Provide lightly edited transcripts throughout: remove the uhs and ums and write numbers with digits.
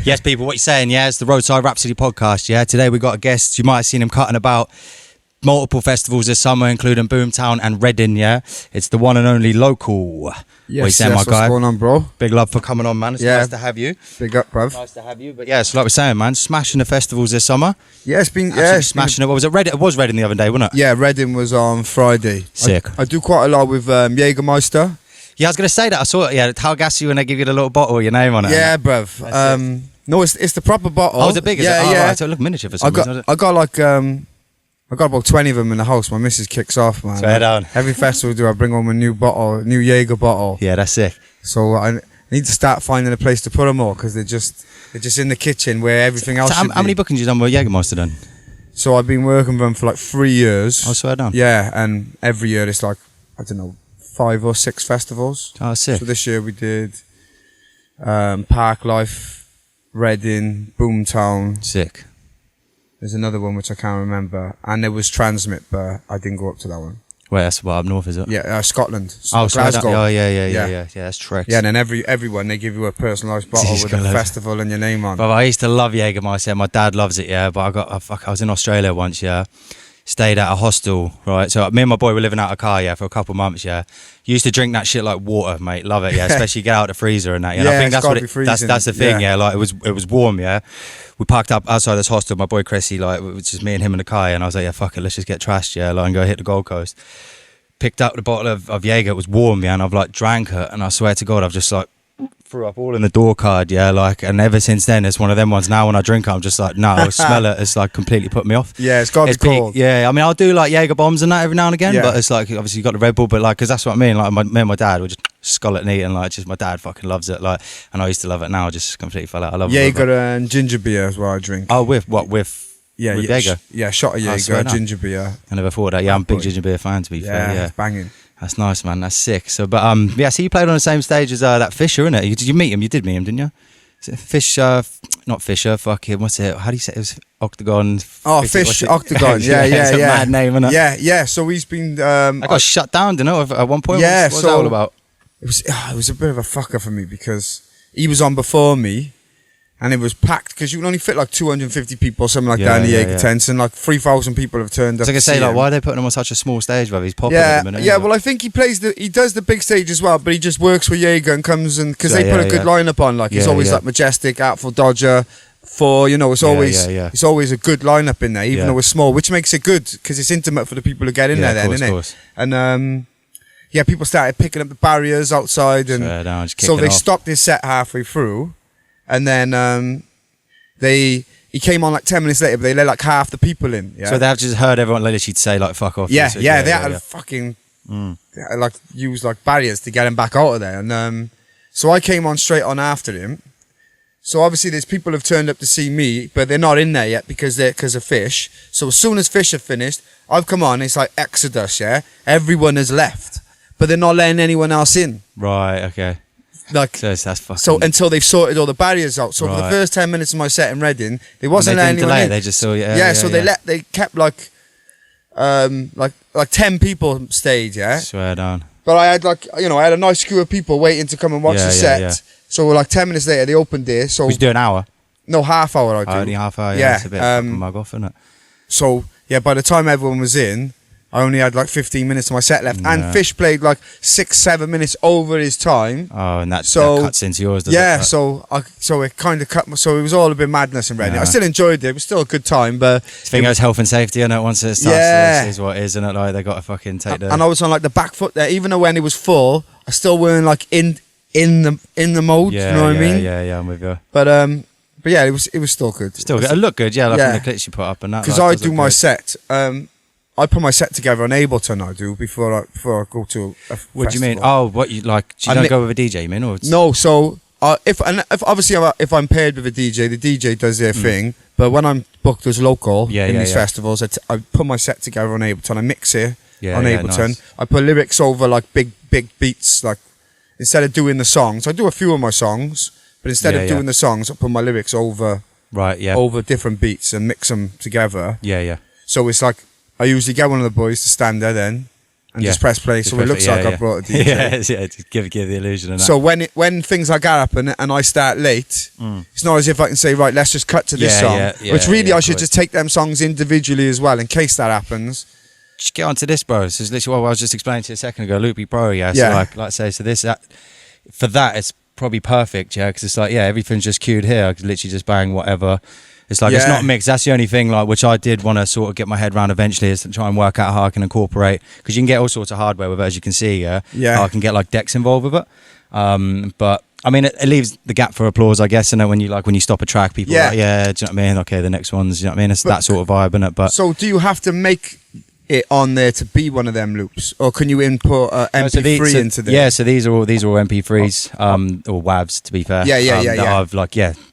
Yes, people, what you saying? Yeah, it's the Roadside Rhapsody podcast. Yeah, today we got a guest. You might have seen him cutting about multiple festivals this summer, including Boomtown and Reading. Yeah, it's the one and only Local. Yes, what you saying, yes, my guy? What's going on, bro? Big love for coming on, man. It's nice to have you. Big up, bruv. Nice to have you. But yeah, it's like we're saying, man, smashing the festivals this summer. Yeah, it's been smashing it. What was it? Reading? It was Reading the other day, wasn't it? Yeah, Reading was on Friday. Sick. I do quite a lot with Jägermeister. Yeah, I was gonna say that. I saw it. Yeah, how gas you when they give you the little bottle with your name on it. Yeah, bruv. No, it's the proper bottle. Oh, is it big? Yeah, yeah. yeah. So it looked miniature for some reason. I got like I got about 20 of them in the house. My missus kicks off, man. Swear down. Every festival I bring home a new bottle, new Jaeger bottle. Yeah, that's sick. So I need to start finding a place to put them all because they're just in the kitchen where everything else. So how many bookings you done with Jägermeister then? So I've been working with them for like 3 years. Oh, swear down. Yeah, and every year it's like, I don't know, 5 or 6 festivals. Oh, sick. So this year we did Park Life, Reading, Boomtown. Sick. There's another one which I can't remember, and there was Transmit, but I didn't go up to that one. Wait, that's what, up north, is it? Yeah, Scotland. Oh, Glasgow. Oh, yeah. That's tricks. Yeah, and then everyone they give you a personalised bottle with a festival and your name on. But I used to love Jägermeister. My dad loves it, yeah. But I was in Australia once, yeah. Stayed at a hostel, right? So me and my boy were living out of a car, yeah, for a couple of months, yeah. Used to drink that shit like water, mate. Love it, yeah. Especially get out the freezer and that. Yeah, yeah, I think that's what that's the thing, yeah. Like it was warm, yeah. We parked up outside this hostel. My boy Chrissy, like, it was just me and him in the car, and I was like, yeah, fuck it, let's just get trashed, yeah, like, and go hit the Gold Coast. Picked up the bottle of Jaeger. It was warm, yeah, and I've like drank it, and I swear to God, I've just like threw up all in the door card, yeah, like, and ever since then it's one of them ones. Now when I drink it, I'm just like, no, I smell it, it's like completely put me off. Yeah, it's gotta be cold. Yeah, I mean, I'll do like Jaeger bombs and that every now and again, yeah. But it's like, obviously you got the Red Bull, but like, because that's what I mean, like me and my dad would just skull it and eat, and like, just my dad fucking loves it, like, and I used to love it. Now I just completely fell out. I love Jaeger and ginger beer as well. I drink. Oh, with Jaeger? Yeah, shot of Jaeger, ginger beer. I never thought that. Yeah, I'm a big ginger beer fan, to be fair. Yeah, it's banging. That's nice, man. That's sick. So, but yeah. So you played on the same stage as that Fisher, innit? Did you meet him? You did meet him, didn't you? Is it Fisher? Not Fisher. Fucking what's it? How do you say it? Was Octagon? Oh, Fish Octagon. Yeah. It's a mad name, isn't it? Yeah. So he's been. I got shut down, didn't I? At one point. Yeah. What was that all about? It was a bit of a fucker for me because he was on before me. And it was packed because you can only fit like 250 people or something like that in the Jaeger tents, and like 3,000 people have turned up. I was going to say, like, why are they putting him on such a small stage, where he's popular at the minute? Yeah, well, I think he does the big stage as well, but he just works with Jaeger and comes and because they put a good lineup on. Like it's always like Majestic, Artful Dodger, it's always it's always a good lineup in there, even though it's small, which makes it good because it's intimate for the people who get in there. Then, isn't it? And people started picking up the barriers outside, and so they stopped his set halfway through. And then he came on like 10 minutes later, but they let like half the people in. Yeah? So they've just heard everyone literally say like "fuck off." They had fucking like use like barriers to get him back out of there. And so I came on straight on after him. So obviously there's people who've turned up to see me, but they're not in there yet because of Fish. So as soon as Fish have finished, I've come on. It's like Exodus, yeah. Everyone has left, but they're not letting anyone else in. Right. Okay. Like that's fucking. So until they've sorted all the barriers out. So for the first 10 minutes of my set in Reading, they wasn't letting anyone in. They just saw they kept like 10 people stage, yeah. Swear down. But I had I had a nice queue of people waiting to come and watch the set. Yeah. So like 10 minutes later they opened it. So we do an hour. No, half hour I do. Only half hour. Yeah. It's a bit fucking mug off, isn't it? So by the time everyone was in, I only had like 15 minutes of my set left, and Fish played like 6-7 minutes over his time. Oh, and that cuts into yours, doesn't it? Yeah, so it kind of cut. So it was all a bit madness in Reading. I still enjoyed it. It was still a good time, but I think it was health and safety, and once it starts, this is what it is, isn't it? Like they got to fucking take the. And I was on like the back foot there, even though when it was full, I still weren't like in the mode. Yeah, you know what I mean? Yeah, I'm with you. But yeah, it was still good. Still good. It looked good, yeah. Like from the clips you put up and that. Because I do my set. I put my set together on Ableton. I do before I go to a festival. What do you mean? Oh, what you like? Do you don't go with a DJ, you mean? Or no. So if obviously if I'm paired with a DJ, the DJ does their thing. But when I'm booked as local in these festivals, I put my set together on Ableton. I mix it on Ableton. Nice. I put lyrics over like big beats. Like instead of doing the songs, I do a few of my songs, but instead of doing the songs, I put my lyrics over over different beats and mix them together. Yeah. So it's like I usually get one of the boys to stand there then, and just press play, so it looks like I brought a DJ. Yeah, just give the illusion of that. So when things like that happen and I start late, it's not as if I can say, right, let's just cut to this song. Which really I should just take them songs individually as well in case that happens. Just get onto this, bro. This is literally what I was just explaining to you a second ago. Loopy Pro, So like I say, so this for that it's probably perfect, because it's like everything's just queued here. I could literally just bang whatever. It's like it's not mixed. That's the only thing like which I did want to sort of get my head around eventually, is to try and work out how I can incorporate, because you can get all sorts of hardware with it, as you can see. How I can get like decks involved with it. But I mean, it leaves the gap for applause, I guess. And then when you stop a track, people are like, do you know what I mean? Okay, the next one's, do you know what I mean? It's that sort of vibe, isn't it? But so do you have to make it on there to be one of them loops, or can you input MP3 into this? Yeah, so these are all MP3s, or WAVs, to be fair. That I've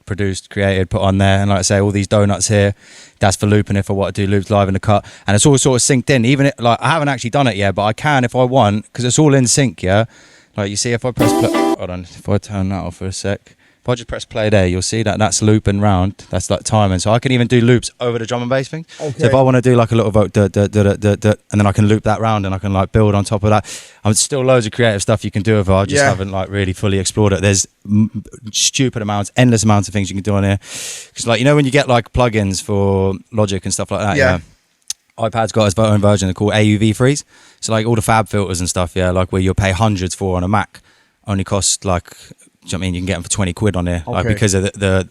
produced, created, put on there, and like I say, all these donuts here, that's for looping if I want to do loops live in the cut, and it's all sort of synced in. Even I haven't actually done it yet, but I can if I want, because it's all in sync. Like you see, if I press play, hold on, if I turn that off for a sec. If I just press play there, you'll see that's looping round. That's like timing. So I can even do loops over the drum and bass thing. Okay. So if I want to do like a little vote, and then I can loop that round, and I can like build on top of that. Still loads of creative stuff you can do with it. I just haven't like really fully explored it. There's stupid amounts, endless amounts of things you can do on here. Because like, when you get like plugins for Logic and stuff like that, iPad's got its own version. They're called AUV freeze. So like all the fab filters and stuff, like where you'll pay hundreds for on a Mac, only cost like, do you know what I mean? You can get them for 20 quid on here, like because of the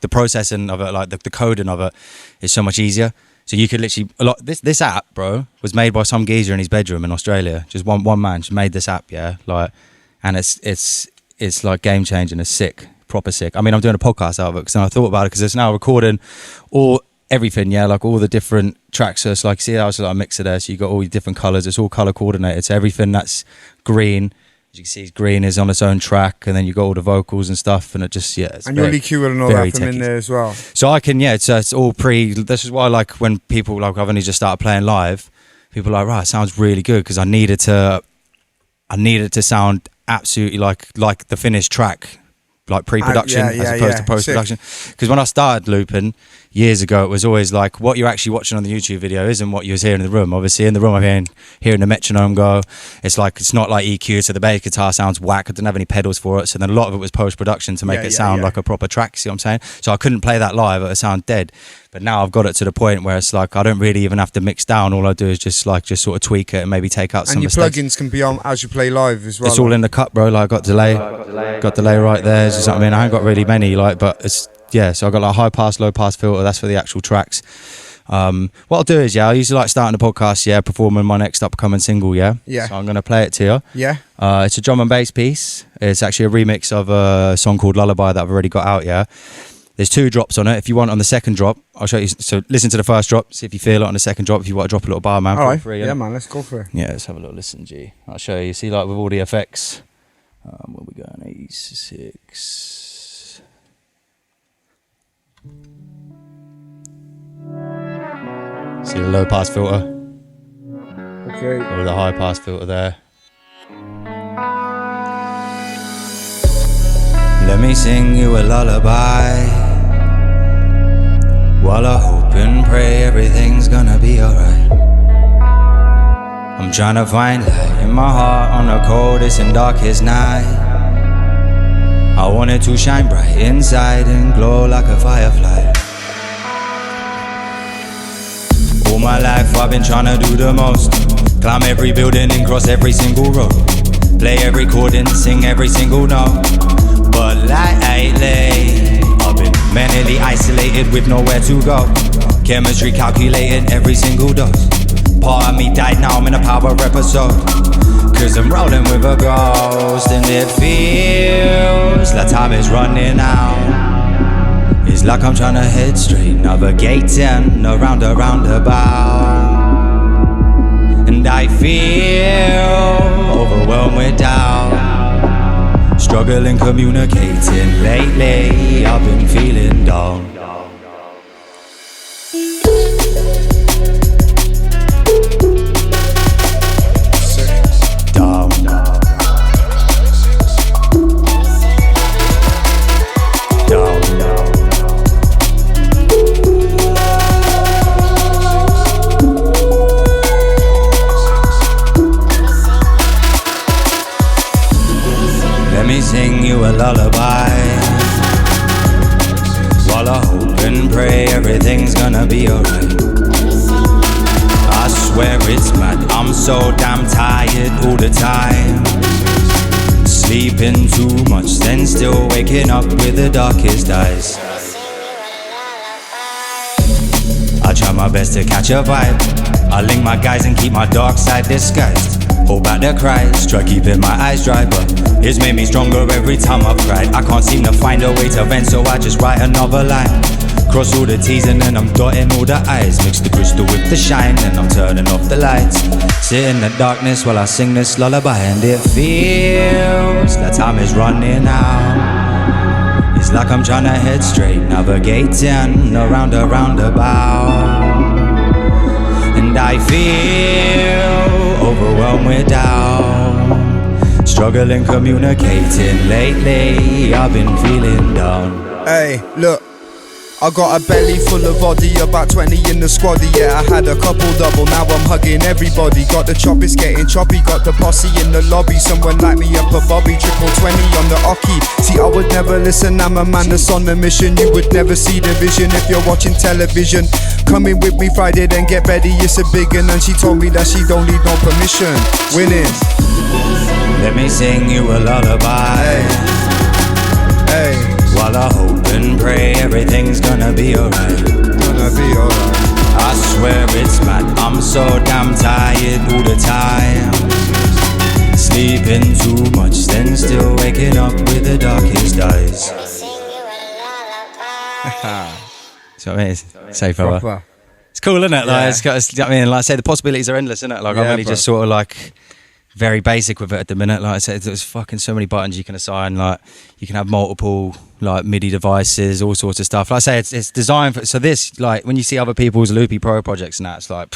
processing of it, like the coding of it is so much easier. So you could literally this app, bro, was made by some geezer in his bedroom in Australia. Just one man just made this app, and it's like game changing. It's sick, proper sick. I mean, I'm doing a podcast out of it because I thought about it, because it's now recording everything, like all the different tracks. So it's like, see how it's like a mixer there. So you got all your different colors. It's all color coordinated. So everything that's green, as you can see, green is on its own track, and then you got all the vocals and stuff, and it just it's and your EQ and all that from in there as well. So I can it's all this is why, like, when people, like, I've only just started playing live, people are like, right, it sounds really good, because I needed to sound absolutely like the finished track, like pre-production as opposed to post-production. Because when I started looping years ago, it was always like, what you're actually watching on the YouTube video isn't what you was hearing in the room. Obviously in the room I'm hearing the metronome go. It's not like EQ, so the bass guitar sounds whack. I didn't have any pedals for it, so then a lot of it was post-production to make it sound like a proper track. See what I'm saying? So I couldn't play that live, it would sound dead. But now I've got it to the point where it's like I don't really even have to mix down. All I do is just sort of tweak it and maybe take out some mistakes. And your plugins can be on as you play live as well. It's all in the cut, bro. Like, got delay right there. Just, I mean, I haven't got really many, but it's so I got like high pass, low pass filter. That's for the actual tracks. What I'll do is I usually like starting the podcast, performing my next upcoming single, So I'm gonna play it to you. It's a drum and bass piece. It's actually a remix of a song called Lullaby that I've already got out. There's 2 drops on it. If you want on the second drop, I'll show you. So listen to the first drop, see if you feel it on the second drop. If you want to drop a little bar, man, feel free. Yeah, man, let's go for it. Yeah, let's have a little listen, G. I'll show you. See, like with all the effects. Where we going? 86. See the low pass filter? Okay. Or the high pass filter there. Let me sing you a lullaby, while I hope and pray everything's gonna be alright. I'm trying to find light in my heart on the coldest and darkest night. I want it to shine bright inside and glow like a firefly. All my life I've been trying to do the most, climb every building and cross every single road, play every chord and sing every single note. But lately I've been mentally isolated with nowhere to go, chemistry calculated every single dose. Part of me died, now I'm in a power episode, cause I'm rolling with a ghost, and it feels like time is running out. It's like I'm trying to head straight, navigating around a roundabout, and I feel overwhelmed with doubt, struggling communicating lately. I've been feeling down. gonna be alright. I swear it's mad, I'm so damn tired all the time. Sleeping too much, then still waking up with the darkest eyes. I try my best to catch a vibe. I link my guys and keep my dark side disguised. Hold back the cries, try keeping my eyes dry, but it's made me stronger every time I've cried. I can't seem to find a way to vent, so I just write another line. Cross all the T's and then I'm dotting all the I's. Mix the crystal with the shine and I'm turning off the lights. Sit in the darkness while I sing this lullaby, and it feels like time is running out. It's like I'm trying to head straight, navigating around a roundabout. And I feel overwhelmed with doubt. Struggling communicating lately, I've been feeling down. Hey, look, I got a belly full of body, about 20 in the squaddy. Yeah, I had a couple double, now I'm hugging everybody. Got the chop, it's getting choppy, got the posse in the lobby. Someone like me up a Bobby, triple 20 on the hockey. See, I would never listen, I'm a man that's on a mission. You would never see the vision if you're watching television. Coming with me Friday, then get ready, it's a big one. And she told me that she don't need no permission. Winning. Let me sing you a lullaby. Hey, hey. While I hope and pray everything's gonna be alright. Gonna be alright. I swear it's mad, I'm so damn tired all the time. Sleeping too much, then still waking up with the darkest eyes. So it is. Safe fella. It's cool, isn't it? Like, Yeah. it's got, I mean, like I say, the possibilities are endless, isn't it? Like, Yeah, I'm really bro. just sort of like very basic with it at the minute. Like I said, there's fucking so many buttons you can assign. Like, you can have multiple like MIDI devices, all sorts of stuff. Like I say, it's designed for. So this, like, when you see other people's Loopy Pro projects and that, it's like,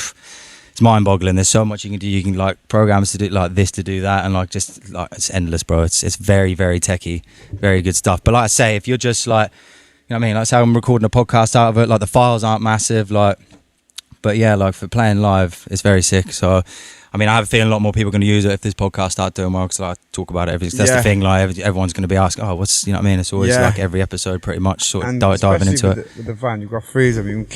it's mind-boggling. There's so much you can do. You can like programs to do like this, to do that, and like just like it's endless, bro. It's very, very techie, very good stuff. But like I say, if you're just like, you know what I mean, like say I'm recording a podcast out of it, like the files aren't massive, like, but yeah, like for playing live, it's very sick. So I mean, I have a feeling a lot more people are going to use it if this podcast starts doing well, because I talk about it every. That's the thing. Like everyone's going to be asking, oh, what's, you know what I mean? It's always like every episode, pretty much, sort of diving into it. With the van, you've got three of them.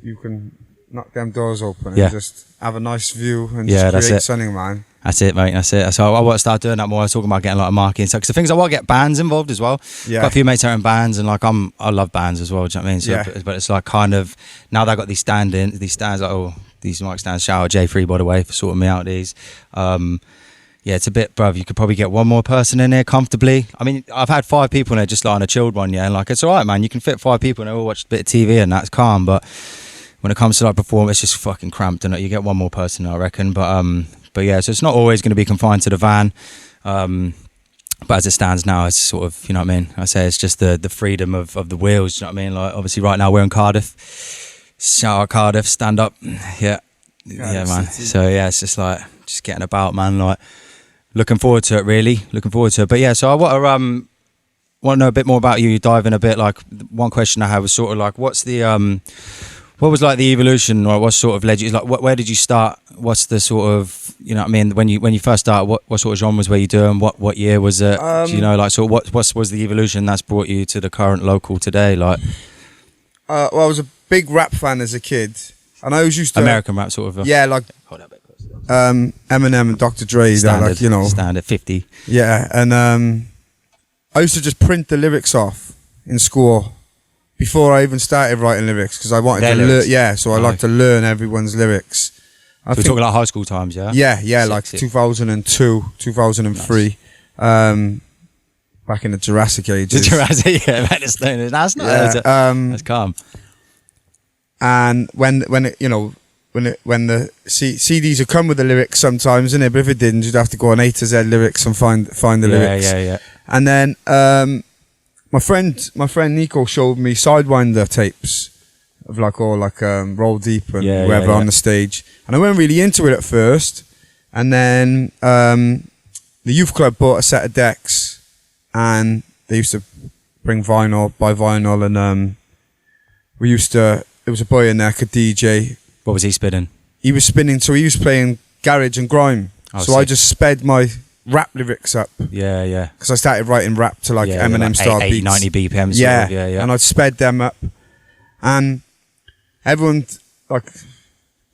You can knock them doors open and just have a nice view and just create something, man. That's it, mate. That's it. So I want to start doing that more. I was talking about getting a lot of marketing stuff. Because the things I want to get bands involved as well. Yeah. Got a few mates that are in bands, and like I love bands as well. Do you know what I mean? So, but it's like kind of now they've got these stands, like, oh, these mic stands. Shout out J3, by the way, for sorting me out these. Yeah, it's a bit, bruv. You could probably get one more person in there comfortably. I mean, I've had 5 people in there just like on a chilled one, yeah, and like it's all right, man. You can fit 5 people and they all watch a bit of TV and that's calm. But when it comes to like perform, it's just fucking cramped, and you get one more person, I reckon. But yeah, so it's not always going to be confined to the van. But as it stands now, it's sort of, you know what I mean? I say it's just the freedom of the wheels, you know what I mean? Like obviously right now we're in Cardiff. Shout out Cardiff, stand up. Yeah, man. So yeah, it's just like, just getting about, man. Like looking forward to it, really. Looking forward to it. But yeah, so I want to know a bit more about you, dive in a bit. Like one question I had was sort of like, what's the, what was like the evolution, or what sort of led you, like where did you start? What's the sort of, you know what I mean, when you first started, what sort of genres were you doing? What year was it? Do you know, like, so what was the evolution that's brought you to the current local today? Like, well, I was a big rap fan as a kid, and I always used to American rap sort of. Yeah, like Eminem and Dr. Dre, standard, like, you know, standard 50. Yeah, and I used to just print the lyrics off in school before I even started writing lyrics, because I wanted to learn. Yeah, so I like to learn everyone's lyrics. So we're talking like high school times, yeah? Yeah, like 2002, 2003. Nice. Back in the Jurassic ages. The Jurassic, yeah, that's not. That's calm. And when it, you know, when the CDs would come with the lyrics sometimes, innit? But if it didn't, you'd have to go on A to Z lyrics and find the lyrics. Yeah. And then my friend Nico showed me Sidewinder tapes of like all like Roll Deep and whoever on the stage, and I went really into it at first, and then the youth club bought a set of decks, and they used to buy vinyl, and we used to. There was a boy in there could DJ. What was he spinning? He was spinning, so he was playing garage and grime. So I just sped my rap lyrics up. Yeah. Because I started writing rap to like Eminem like style beats. 90 BPM. Yeah. And I'd sped them up. And everyone, like,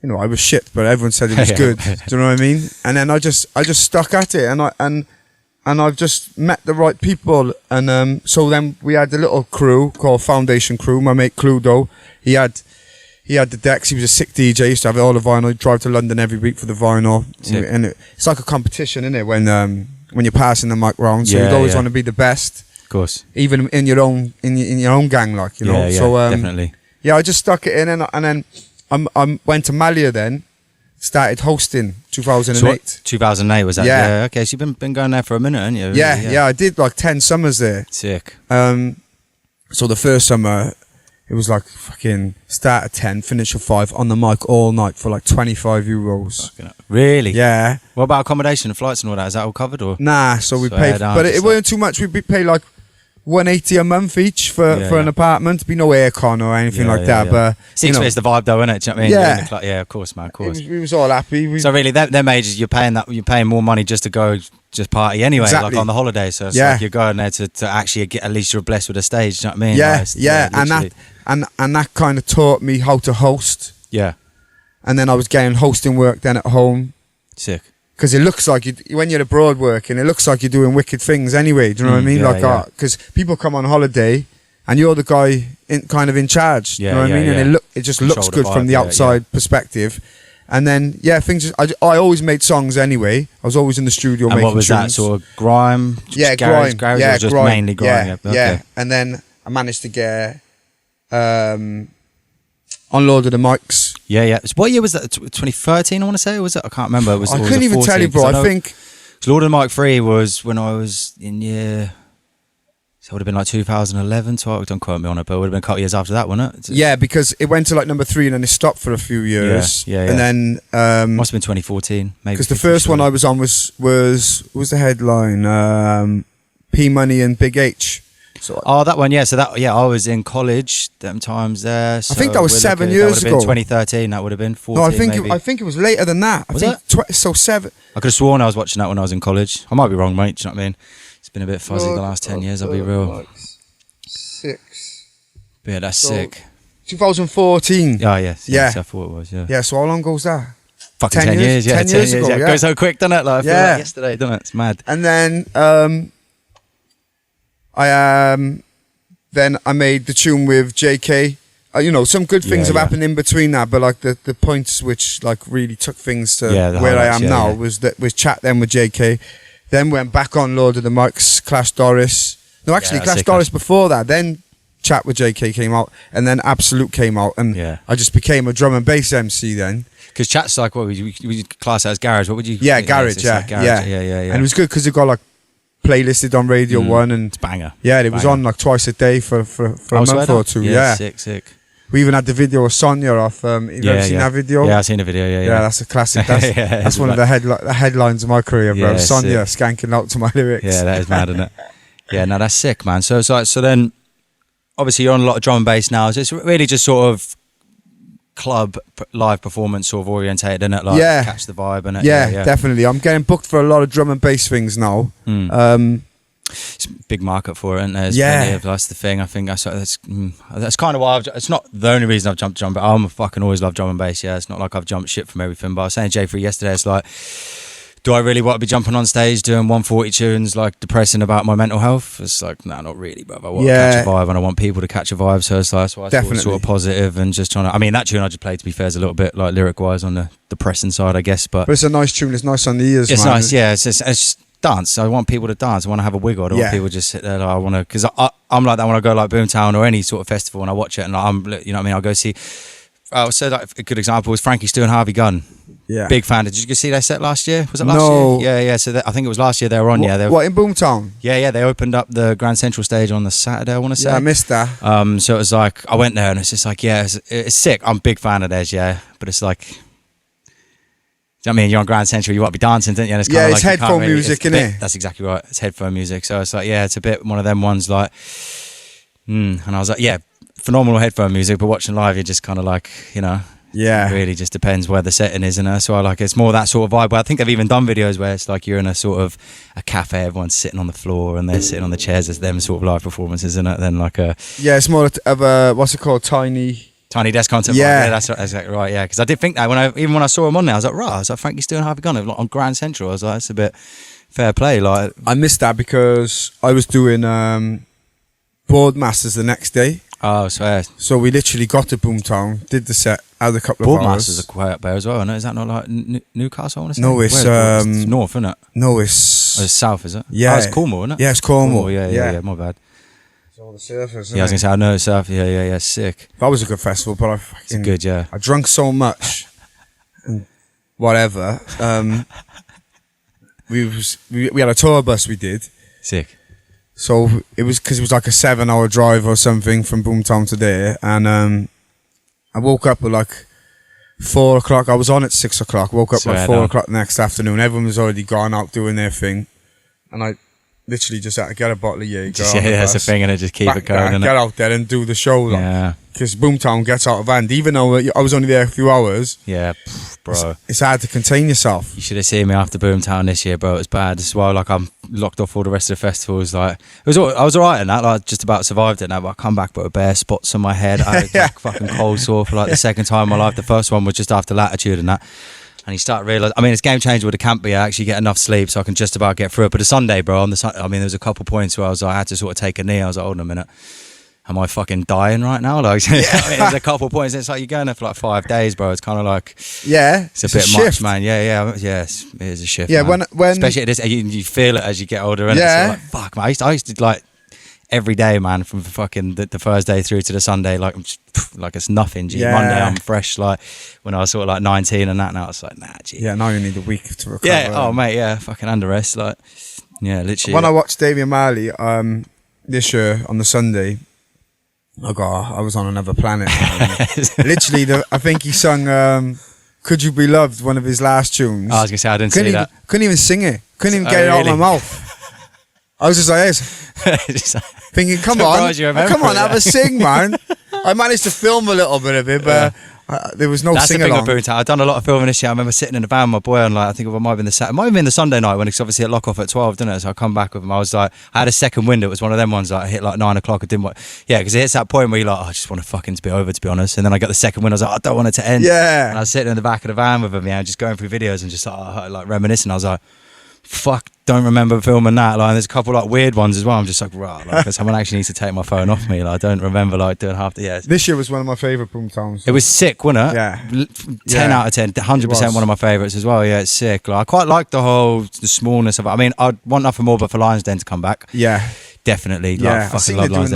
you know, I was shit, but everyone said it was good. Do you know what I mean? And then I just stuck at it, and I've just met the right people, and so then we had a little crew called Foundation Crew. My mate Cluedo, he had the decks. He was a sick DJ. He used to have all the vinyl. He'd drive to London every week for the vinyl, and it's like a competition, isn't it? When you're passing the mic round, so you'd always want to be the best. Of course, even in your own gang, like, you know. So definitely. Yeah, I just stuck it in, and then I went to Malia then. Started hosting 2008. So 2008 was that? Yeah. Okay, so you've been going there for a minute, haven't you? Yeah. I did like 10 summers there. Sick. So the first summer, it was like fucking start at 10, finish at 5, on the mic all night for like €25. Really? Yeah. What about accommodation and flights and all that? Is that all covered or? Nah, so we paid, but it weren't too much. We paid like $180 a month each for an apartment. Be no aircon or anything like that. But Six is the vibe, though, isn't it? Do you know what I mean? Yeah, of course, man, of course. We was all happy. So really, them ages, you're paying more money just to go, just party anyway, exactly. like on the holiday. So it's like you're going there to actually get, at least you're blessed with a stage. Do you know what I mean? Yeah, and that kind of taught me how to host. Yeah. And then I was getting hosting work then at home. Sick. Because it looks like when you're abroad working, it looks like you're doing wicked things anyway. Do you know what I mean? Because people come on holiday and you're the guy kind of in charge. You know what I mean? And it just looks good from the outside perspective. And then things. I always made songs anyway. I was always in the studio making tunes. And what was that sort of grime? Grime. Or just grime. Mainly grime. Yeah. And then I managed to get unloaded the mics. Yeah. So what year was that? 2013, I want to say. Or was it? I can't remember. I couldn't even tell you, bro. I think Lord of the Mic 3 was when I was in year. So it would have been like 2011. Don't quote me on it, but it would have been a couple of years after that, wouldn't it? Yeah, because it went to like number 3 and then it stopped for a few years. Yeah. And then must have been 2014, maybe. Because the first one I was on was the headline P Money and Big H. So that one, yeah. So I was in college them times there. So I think that was 7 years ago. 2013. That would have been 14. No, I think it was later than that. Was it? So 7. I could have sworn I was watching that when I was in college. I might be wrong, mate. Do you know what I mean? It's been a bit fuzzy the last 10 years. I'll be real. Like 6. But yeah, that's sick. 2014. Oh yeah. I thought it was. Yeah. Yeah. So how long goes that? Fucking 10 years. Yeah, 10 years ago. Yeah. It goes so quick, doesn't it? Like I feel like yesterday, doesn't it? It's mad. And then I made the tune with JK. Some good things have happened in between that, but like the points which like really took things to where I am now was chat then with JK. Then went back on Lord of the Mics, Clash Doris. No, actually Clash Doris before that. Then chat with JK came out, and then Absolute came out, and I just became a drum and bass MC then. Because chat's like what would you class it as garage? What would you? Yeah, garage. Yeah. And it was good because it got like playlisted on Radio 1 and it's banger. Yeah, it was on like twice a day for a month or two. Yeah, sick. We even had the video of Sonia off. You've ever seen that video? Yeah, I've seen the video. Yeah, that's a classic. That's one of the headlines of my career, bro. Sonia skanking out to my lyrics. Yeah, that is mad, isn't it? Yeah, no, that's sick, man. So then, obviously, you're on a lot of drum and bass now. So it's really just sort of club live performance sort of orientated, isn't it? Like catch the vibe, innit? Yeah, definitely. I'm getting booked for a lot of drum and bass things now. It's a big market for it, and that's the thing. I think that's kind of why it's not the only reason I've jumped drum, but I'm fucking always loved drum and bass. Yeah, it's not like I've jumped shit from everything. But I was saying to J3 yesterday, it's like, do I really want to be jumping on stage doing 140 tunes, like depressing about my mental health? It's like, no, not really, bro. I want to catch a vibe, and I want people to catch a vibe. So it's like, that's why I was sort of positive and just trying to. I mean, that tune I just played, to be fair, is a little bit like lyric wise on the depressing side, I guess. But it's a nice tune. It's nice on the ears. It's man. nice, yeah. It's just dance. I want people to dance. I want to have a wiggle. I don't want people to just sit there. Like, I want to, because I'm like that when I go like Boomtown or any sort of festival and I watch it, and I'm, you know what I mean. I'll go see. So like a good example was Frankie Stu and Harvey Gunn. Yeah, big fan. Did you go see their set last year? Was it last year? Yeah. So I think it was last year they were on. What in Boomtown? Yeah. They opened up the Grand Central stage on the Saturday, I want to say. Yeah, I missed that. So it was like I went there and it's just like it's sick. I'm a big fan of theirs. Yeah, but it's like. I mean, you're on Grand Central, you want to be dancing, don't you? And it's kind of it's headphone music, isn't it? That's exactly right. It's headphone music. So it's like, it's a bit one of them ones like, and I was like, phenomenal headphone music, but watching live, you're just kind of like, it really just depends where the setting is. And so I like, it's more that sort of vibe. But I think they've even done videos where it's like you're in a sort of a cafe, everyone's sitting on the floor and they're sitting on the chairs. It's them sort of live performances, isn't it? Then like a... Yeah, it's more of a, what's it called? Tiny Tiny Desk concert. Yeah, that's exactly right. Yeah, because I did think that when I saw him on there, I was like, right. I was like, Frankie's doing Harvey Gunn on Grand Central. I was like, it's a bit fair play. Like, I missed that because I was doing Boardmasters the next day. Oh, swear. So we literally got to Boomtown, did the set, had a couple of hours. Boardmasters are quite up there as well, isn't it? Is that not like Newcastle? I want to say? No, it's north, isn't it? No, it's south, is it? Yeah, it's Cornwall, isn't it? Yeah, it's Cornwall. Yeah. My bad. It's all the surfers. Yeah, I was gonna say I know it's south. Yeah. Sick. That was a good festival, but it's good. Yeah. I drank so much, and whatever. We had a tour bus. We did. Sick. So it was because it was like a 7-hour drive or something from Boomtown to there, and I woke up at like 4 o'clock. I was on at 6 o'clock. Woke up at 4 o'clock the next afternoon. Everyone was already gone out doing their thing, and I literally just had to get a bottle of Jaeger. Yeah, that's the thing, and just keep it going. Get out there and do the show. Like. Yeah. Because Boomtown gets out of hand. Even though I was only there a few hours. Yeah, bro. It's hard to contain yourself. You should have seen me after Boomtown this year, bro. It was bad. This is why, like, I'm locked off all the rest of the festivals. Like, I was alright in that. Like, just about survived it now. But I come back with bare spots on my head. I had like, fucking cold sore for like the second time in my life. The first one was just after Latitude and that. And you start realising, I mean, it's game changer with the camp, but I actually get enough sleep so I can just about get through it. But the Sunday, bro, there was a couple points where I had to sort of take a knee. I was like, hold on a minute. Am I fucking dying right now? Like, there's a couple of points. It's like you're going there for like 5 days, bro. It's kind of like, it's a bit much, man. Yeah. It is a shift. Yeah, man. when especially at this, you feel it as you get older. And it's like, fuck, man. I used to like every day, man, from fucking the Thursday through to the Sunday, like it's nothing. Gee. Monday I'm fresh. Like when I was sort of like 19 and that. Now it's like, nah, gee. Yeah, now you need a week to recover. Yeah. Oh, mate. Yeah. Fucking under rest. Like, yeah, literally. When I watched Damian Marley this year on the Sunday. Oh God, I was on another planet. Literally, I think he sung "Could You Be Loved," one of his last tunes. I was gonna say I didn't see that. Couldn't even sing it. Couldn't even get it out of my mouth. I was just like this, thinking, "Come on, have a sing, man." I managed to film a little bit of it, but there was no sing along. That's the thing I've done a lot of filming this year. I remember sitting in the van with my boy on, like, I think it might have been the Sunday night when it's obviously at lock off at 12, didn't it? So I come back with him. I was like, I had a second window. It was one of them ones that I hit like 9 o'clock. I didn't want, because it hits that point where you're like, I just want to fucking be over, to be honest. And then I got the second window. I was like, I don't want it to end. Yeah. And I was sitting in the back of the van with him, just going through videos and just like reminiscing. I was like, fuck, don't remember filming that. Like, there's a couple like weird ones as well. I'm just like, right, like, someone actually needs to take my phone off me. Like, I don't remember like doing half the years. This year was one of my favourite Boomtowns. It was sick, wasn't it? Yeah. 10 out of 10, 100% one of my favourites as well. Yeah, it's sick. Like, I quite like the smallness of it. I mean, I'd want nothing more but for Lions Den to come back. Yeah. Definitely. Yeah, like, I think they're doing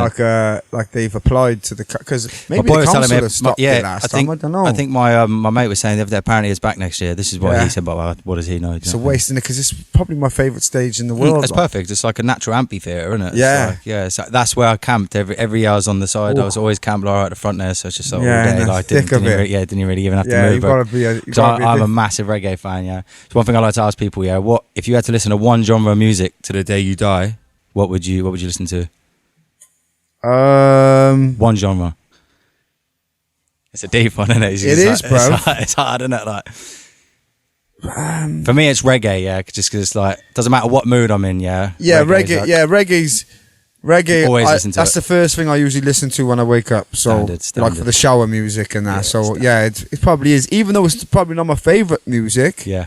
like they've applied to the, because maybe my boy the was telling council me, have stopped it last time. I don't know. I think my mate was saying that apparently it's back next year. This is what he said, but what does he know? It's a waste, isn't it? Because it's probably my favourite stage in the world. It's perfect. It's like a natural amphitheatre, isn't it? Yeah. So that's where I camped every year I was on the side. I was always camped right at the front there, so it's just like all day. Like, didn't you really even have to move. I'm a massive reggae fan. Yeah. So one thing I like to ask people, what if you had to listen to one genre of music to the day you die, what would you listen to? One genre. It's a deep one, isn't it? It is, bro. It's hard, isn't it? Like, for me, it's reggae. Just because it's like, doesn't matter what mood I'm in. Reggae's always listen to that's the first thing I usually listen to when I wake up. So standard. like for the shower music and that. It probably is. Even though it's probably not my favourite music. Yeah.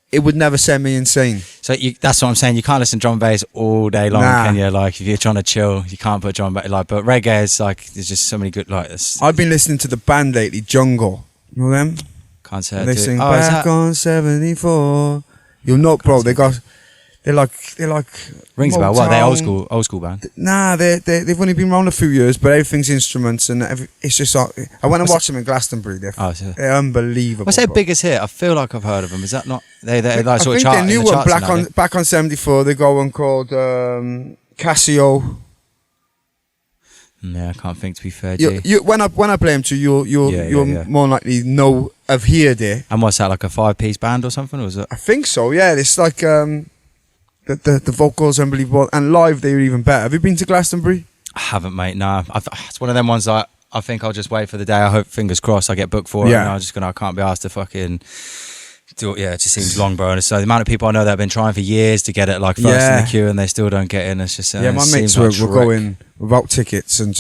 It would never send me insane. So that's what I'm saying. You can't listen to drum and bass all day long, can you? Like, if you're trying to chill, you can't put drum and bass. Like, but reggae is like, there's just so many good, like this. I've been listening to the band lately, Jungle. You know them? Can't say they sing Back on 74. You'll know, bro. They're like rings a bell. What, they old school band? Nah, they've only been around a few years, but everything's instruments and it's just like, I went and watched them in Glastonbury. They're unbelievable. What's their biggest hit? I feel like I've heard of them. Is that not they like sort of chart? I think their new one, Back on 74. They got one called Casio. Yeah, I can't think, to be fair. When I play them to you, you'll more likely know of heard it. And what's that, like a 5-piece band or something? Or is it? I think so. Yeah, it's like the vocals unbelievable, and live they're even better. Have you been to Glastonbury? I haven't, mate. No, it's one of them ones that I think I'll just wait for the day. I hope, fingers crossed, I get booked for it. And I can't be asked to fucking It just seems long, bro. And so the amount of people I know that have been trying for years to get it, like first in the queue, and they still don't get in. It's just my mates were going without tickets and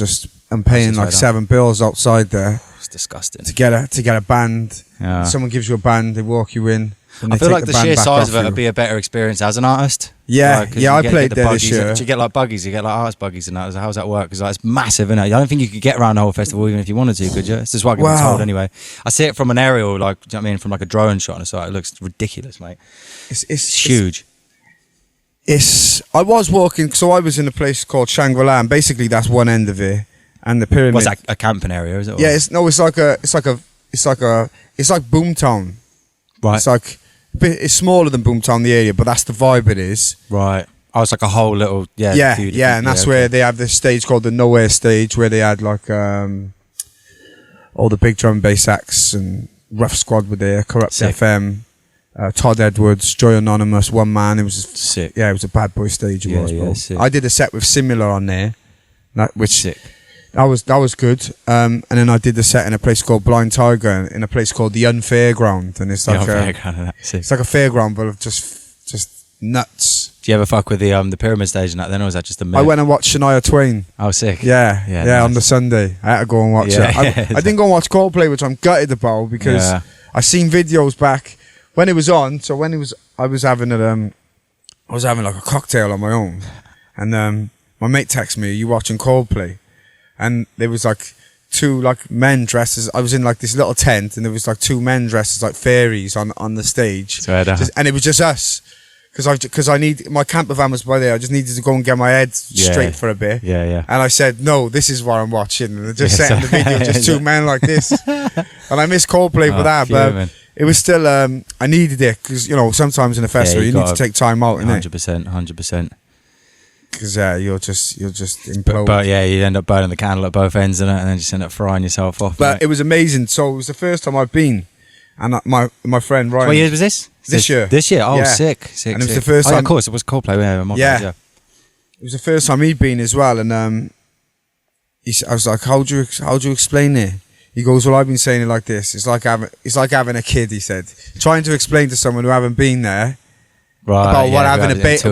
paying like £7 outside there. It's disgusting to get a band. Yeah. Someone gives you a band, they walk you in. I feel like the sheer size of it would be a better experience as an artist. Yeah, I played there this year. Do you get like buggies? You get like artist buggies and that. How does that work? Because it's massive, isn't it? I don't think you could get around the whole festival even if you wanted to, could you? It's just what I've been told anyway. I see it from an aerial, like, do you know what I mean? From like a drone shot on the side. It looks ridiculous, mate. It's huge. I was walking, so I was in a place called Shangri-La, and basically that's one end of it, and the pyramid. Was that a camping area? Is it? Yeah, it's like Boomtown. Right. It's smaller than Boomtown, the area, but that's the vibe it is. Right. Oh, it's like a whole little and that's where they have this stage called the Nowhere stage, where they had like all the big drum and bass acts, and Rough Squad were there, Corrupt FM, Todd Edwards, Joy Anonymous, One Man. It was sick. Yeah, it was a bad boy stage. It was, bro. Sick. I did a set with Similar on there, which sick. That was good. And then I did the set in a place called Blind Tiger, in a place called the Unfairground, and it's like it's like a fairground, but of just nuts. Do you ever fuck with the pyramid stage and that then, or was that just a myth? I went and watched Shania Twain. Oh, sick. Yeah, nice. On the Sunday. I had to go and watch it. I didn't go and watch Coldplay, which I'm gutted about, because I seen videos back when it was on. So when I was having like a cocktail on my own, and my mate texted me, "Are you watching Coldplay?" And there was like two like men dressed as, I was in like this little tent, and there was like two men dressed as like fairies on the stage, and it was just us, because I need, my camper van was by there. I just needed to go and get my head straight for a bit. And I said, no, this is what I'm watching, and I just set in the video just two men like this, and I miss Coldplay for that, but it was still I needed it, because sometimes in a festival you need to take time out. 100%. Because you'll just implode. But you end up burning the candle at both ends of it, and then just end up frying yourself off. But it was amazing. So it was the first time I've been, and my friend Ryan. What year was this? This year. This year. Oh, sick. And it was the first time. Of course, it was Coldplay. Yeah. It was the first time he'd been as well, and I was like, "How do you explain it?" He goes, "Well, I've been saying it like this. It's like having a kid." He said, trying to explain to someone who haven't been there. Right, about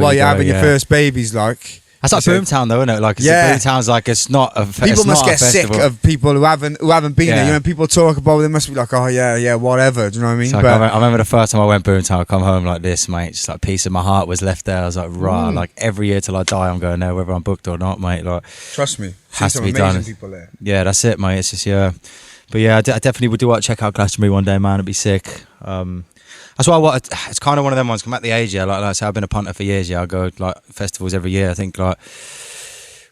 what you're having your first baby's like. That's like Boomtown though, isn't it? Like, Boomtown's like, it's not a festival. People must get sick of people who haven't been there. When people talk about it, they must be like, oh yeah, whatever. Do you know what I mean? Like, I remember the first time I went Boomtown, I come home like this, mate. Just like a piece of my heart was left there. I was like, rah, like every year till I die, I'm going there, whether I'm booked or not, mate. Like, trust me, has to be done. People there. Yeah, that's it, mate. It's just but I definitely would do want to check out Glastonbury one day, man. It'd be sick. That's why it's kind of one of them ones. I'm at the age, like I say, I've been a punter for years. I go like festivals every year. I think like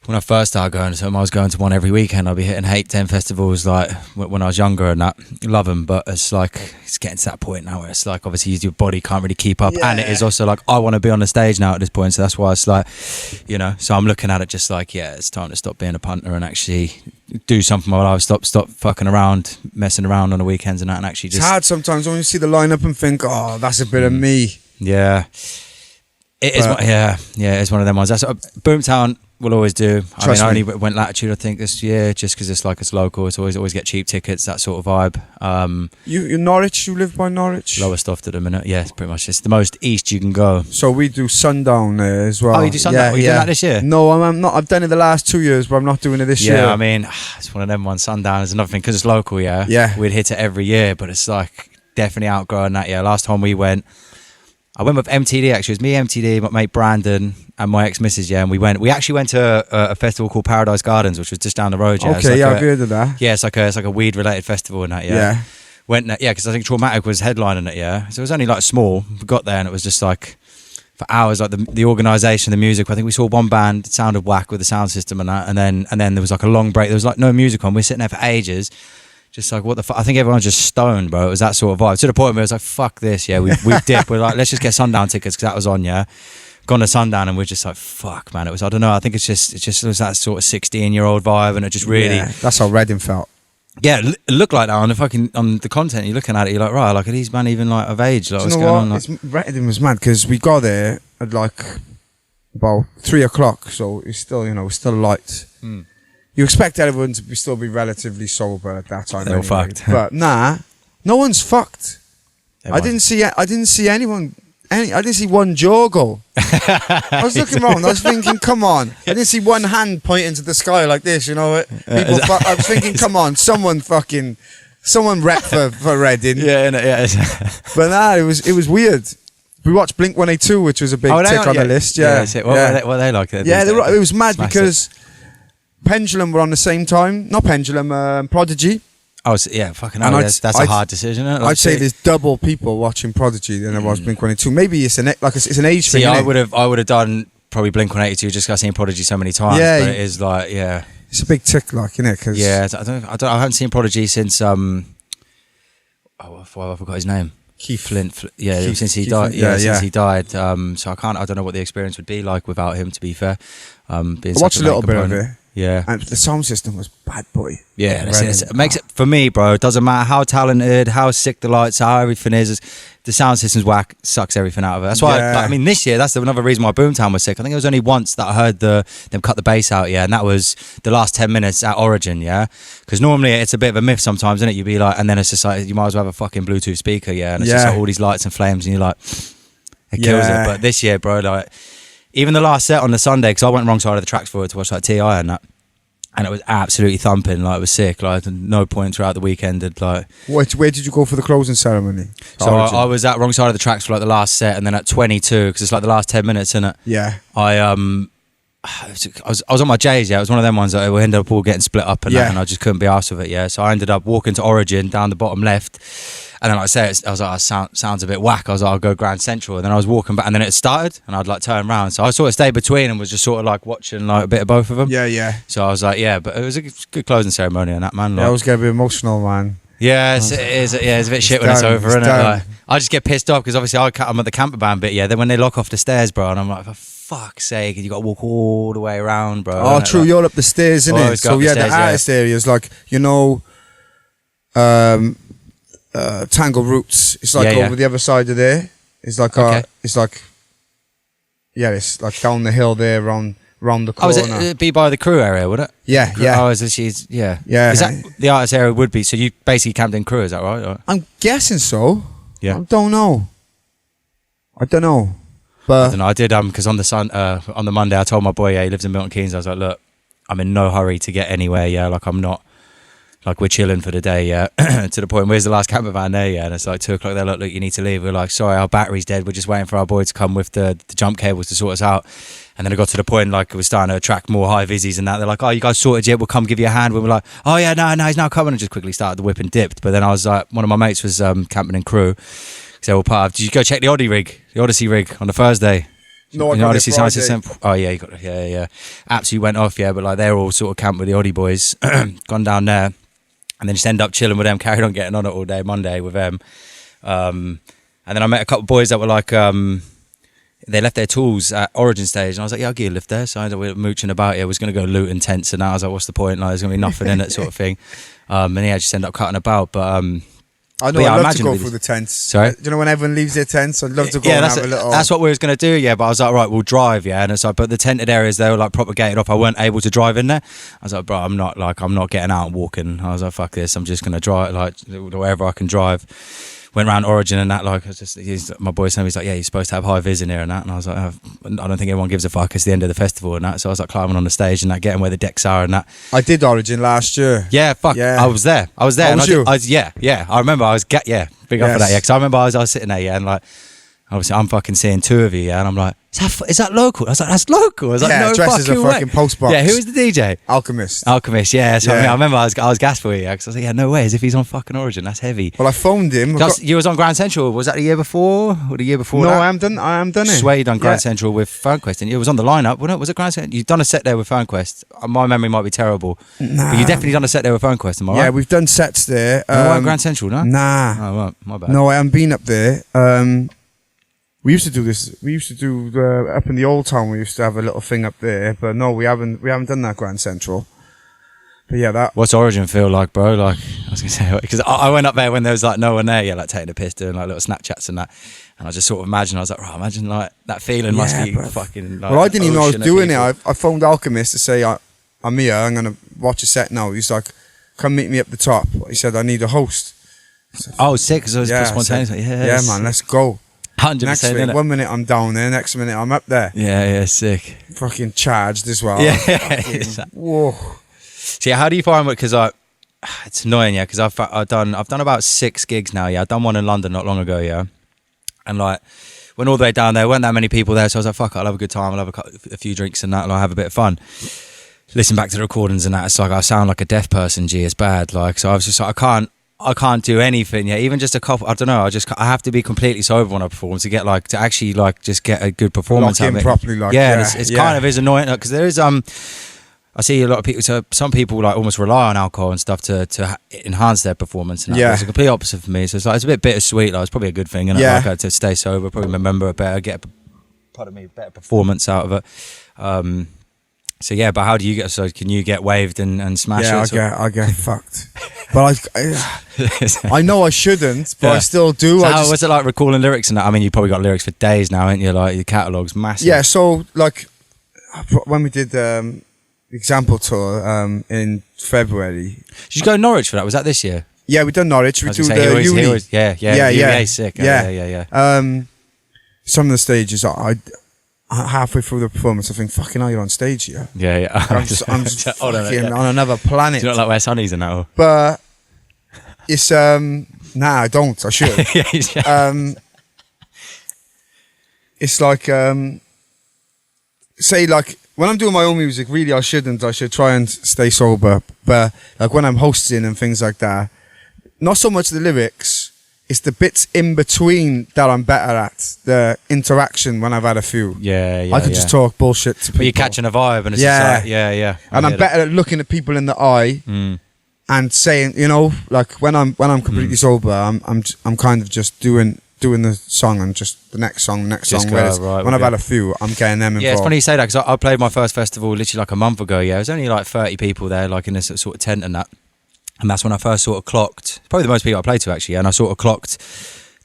when I first started going to them, I was going to one every weekend. I'd be hitting 8-10 festivals like when I was younger and that. Love them, but it's like it's getting to that point now where it's like obviously your body can't really keep up, and it is also like I want to be on the stage now at this point. So that's why it's like, so I'm looking at it just like, it's time to stop being a punter and actually do something while I stop fucking around, messing around on the weekends and that, and actually just. It's hard sometimes when you see the lineup and think, oh, that's a bit of me. Yeah, it is. It's one of them ones. That's Boomtown. Will always do. I mean, I only went Latitude, I think, this year, just because it's local. It's always get cheap tickets, that sort of vibe. You Norwich? You live by Norwich? Lowest off at the minute. Yeah, it's pretty much. It's the most east you can go. So we do Sundown there as well. Oh, you do Sundown? Were you doing that this year? No, I'm not. I've done it the last 2 years, but I'm not doing it this year. Yeah, I mean, it's one of them ones. Sundown is another thing because it's local. Yeah, we'd hit it every year, but it's like definitely outgrowing that. Yeah, last time we went. I went with MTD actually. It was me, MTD, my mate Brandon, and my ex-missus, and we actually went to a festival called Paradise Gardens, which was just down the road. Okay, I've heard of that. Yeah, it's like a weed-related festival and that. Yeah. Went because I think Traumatic was headlining it. Yeah, so it was only like small. We got there and it was just like for hours, like the organisation, the music. I think we saw one band. It sounded whack with the sound system and that, and then there was like a long break. There was like no music on. We were sitting there for ages. Just like, what the fuck? I think everyone's just stoned, bro. It was that sort of vibe. To the point where it was like, fuck this, we've dipped. We're like, let's just get Sundown tickets because that was on, Gone to Sundown and we're just like, fuck, man. It was, I don't know. I think it was that sort of 16-year-old vibe, and it just really. Yeah, that's how Reading felt. Yeah, it looked like that on the content. You're looking at it, you're like, right, like, are these men even like of age? Like, what's going on? Like, Reading was mad because we got there at like about 3 o'clock, so it's still, it's still light. You expect everyone to still be relatively sober at that time. They're all fucked. But nah, no one's fucked. I didn't see anyone. I didn't see one jaw go. I was looking around. I was thinking, come on. I didn't see one hand pointing to the sky like this. You know, I was thinking, come on, someone rep for Reading. Yeah. But nah, it was weird. We watched Blink 182, which was a big tick on the list. Yeah. What were they like? Yeah, it was mad because Pendulum were on the same time. Not Pendulum, Prodigy. Oh, yeah, fucking hell. That's a hard decision, isn't it? I'd say there's double people watching Prodigy than there was Blink 182. Maybe it's an age thing. I would have done probably Blink 182 just because I've seen Prodigy so many times. Yeah, but it is like, yeah. It's a big tick, like, isn't it? Cause yeah, I haven't seen Prodigy since I forgot his name. Keith Flint. Yeah, since he died. Since he died. So I don't know what the experience would be like without him. To be fair, I watched a little bit of it. Yeah, and the sound system was bad, boy. Yeah, it makes it for me, bro. It doesn't matter how talented, how sick the lights, how everything is. The sound system's whack, sucks everything out of it. That's why. I mean, this year that's another reason why Boomtown was sick. I think it was only once that I heard them cut the bass out. Yeah, and that was the last 10 minutes at Origin. Yeah, because normally it's a bit of a myth sometimes, isn't it? You'd be like, and then it's just like you might as well have a fucking Bluetooth speaker. Yeah, and it's just like all these lights and flames, and you're like, it kills it. But this year, bro, like even the last set on the Sunday, because I went wrong side of the tracks for it to watch like T.I. and that. And it was absolutely thumping, like it was sick. Like no point throughout the weekend had like. Where did you go for the closing ceremony? So I was at wrong side of the tracks for like the last set, and then at 22 because it's like the last 10 minutes, isn't it? Yeah. I was on my J's. Yeah, it was one of them ones that we ended up all getting split up and that, and I just couldn't be arsed with it. Yeah, so I ended up walking to Origin down the bottom left. And then like I said, I was like, sounds a bit whack. I was like, I'll go Grand Central. And then I was walking back, and then it started, and I'd like turn around. So I sort of stayed between and was just sort of like watching like a bit of both of them. Yeah. So I was like, yeah, but it was a good closing ceremony on that, man. Like, I was going to be emotional, man. Yeah, it's a bit shit when it's over, isn't it? Like, I just get pissed off because obviously I'm at the camper van bit, yeah. Then when they lock off the stairs, bro, and I'm like, for fuck's sake, you got to walk all the way around, bro. Oh, true, like, you're up the stairs, isn't it? So yeah, the artist areas, like, you know, Tangle Roots. It's like over the other side of there. It's like it's like down the hill there, round the corner. Oh, it'd be by the crew area, would it? Yeah. Oh, is that the artist area would be? So you basically camped in crew, is that right? Or? I'm guessing so. Yeah. I don't know. But I don't know. I did because on the Monday I told my boy, he lives in Milton Keynes. I was like, look, I'm in no hurry to get anywhere. Yeah, like I'm not. Like we're chilling for the day, yeah. To the point, where's the last camper van there, yeah? And it's like 2 o'clock. They're like, look, you need to leave. We're like, sorry, our battery's dead. We're just waiting for our boy to come with the jump cables to sort us out. And then it got to the point, like, we're starting to attract more high vizies and that. They're like, oh, you guys sorted yet? We'll come give you a hand. We were like, oh yeah, no, he's now coming. And just quickly started the whip and dipped. But then I was like, one of my mates was camping in crew. So we're part of. Did you go check the Odyssey rig on the Thursday? No, I got it Friday. Oh yeah, you got it. Yeah. Absolutely went off, yeah. But like they're all sort of camped with the Oddie boys, gone down there. And then just end up chilling with them, carried on getting on it all day Monday with them. And then I met a couple of boys that were like, they left their tools at Origin stage. And I was like, yeah, I'll give you a lift there. So we were mooching about it. I was going to go loot and tents and that. I was like, what's the point? Like, there's going to be nothing in it sort of thing. And yeah, I just ended up cutting about. But I know, I'd love to go through the tents. Sorry? Do you know when everyone leaves their tents? I'd love to go and have a little... That's what we was going to do, yeah. But I was like, right, we'll drive, yeah. And it's like, but the tented areas, they were like propagated off. I weren't able to drive in there. I was like, bro, I'm not getting out and walking. I was like, fuck this. I'm just going to drive, like, wherever I can drive. Went around Origin and that, like, my boy said, he's like, yeah, you're supposed to have high vis in here and that. And I was like, I don't think anyone gives a fuck. It's the end of the festival and that. So I was like climbing on the stage and that, getting where the decks are and that. I did Origin last year. Yeah, fuck. Yeah. I was there. Oh, and was you? Yeah. I remember I was, big up for that, yeah. Because I remember I was sitting there, yeah, and like, obviously I'm fucking seeing 2 of you, yeah, and I'm like, is that local? I was like, that's local. I was like, no dressed as a fucking post box. Yeah, who was the DJ? Alchemist, yeah. So I remember I was gassed for you, yeah, because I was like, yeah, no way, as if he's on fucking Origin. That's heavy. Well, I phoned him. You was on Grand Central. Was that the year before or the year before? No, that? I am done it. Swayed on Grand Central with FernQuest, and it was on the lineup, wasn't it? Was it Grand Central? You've done a set there with FernQuest. My memory might be terrible, but you definitely done a set there with FernQuest. Am I right? Yeah, we've done sets there. Grand Central, no? Nah. Oh, right, my bad. No, I haven't been up there. We used to do this. We used to do up in the old town. We used to have a little thing up there, but no, we haven't done that Grand Central. But yeah, that. What's Origin feel like, bro? Like I was gonna say, because I went up there when there was like no one there. Yeah, like taking a piss, doing like little Snapchats and that. And I just sort of imagined. I was like, right, imagine like that feeling must be fucking. Like, well, I didn't even know I was doing it. I phoned Alchemist to say I'm here. I'm gonna watch a set now. He's like, come meet me up the top. He said I need a host. Oh, sick. So it's spontaneous. Yeah, man, let's go. 100%. Next week, 1 minute I'm down there, next minute I'm up there. Yeah, sick. Fucking charged as well. Yeah. Whoa. See, how do you find it? Because it's annoying, yeah. Because I've done about 6 gigs now. Yeah, I've done one in London not long ago. Yeah, and like went all the way down there. Weren't that many people there, so I was like, fuck it, I'll have a good time. I'll have a few drinks and that, and I'll have a bit of fun. Listen back to the recordings and that. It's like I sound like a deaf person. Gee, it's bad. Like, so I was just like, I can't do anything. Yeah, even just a couple. I don't know. I have to be completely sober when I perform to get to actually just get a good performance out of it. Properly, it's kind of is annoying because there is I see a lot of people. So some people like almost rely on alcohol and stuff to enhance their performance. And that. It's the complete opposite for me. So it's it's a bit bittersweet. It's probably a good thing, and to stay sober, probably remember get better performance out of it. So yeah, but how do you get? So can you get waved and smash it? Yeah, I get fucked. But I know I shouldn't, but I still do. So how was it like recalling lyrics and that? I mean, you probably got lyrics for days now, haven't you? Like your catalogue's massive. Yeah. So like when we did the example tour in February. Did you go to Norwich for that? Was that this year? Yeah, we done Norwich. We do the uni. Yeah, sick. Yeah. Some of the stages halfway through the performance, I think, fucking hell, you're on stage here. Yeah. I'm just fucking on another planet. Do you not like wear sunnies and that? But it's nah, I don't. I should. It's like say like when I'm doing my own music, really I shouldn't. I should try and stay sober. But like when I'm hosting and things like that, not so much the lyrics. It's the bits in between that I'm better at. The interaction when I've had a few. Yeah. I could just talk bullshit to people. But you're catching a vibe and it's just like, yeah. And I'm better at looking at people in the eye and saying, like when I'm completely sober, I'm kind of just doing the song and just the next song. Whereas when I've had a few, I'm getting them involved. Yeah, it's funny you say that because I played my first festival literally like a month ago. Yeah, there was only like 30 people there, like in this sort of tent and that. And that's when I first sort of clocked, probably the most people I played to actually, and I sort of clocked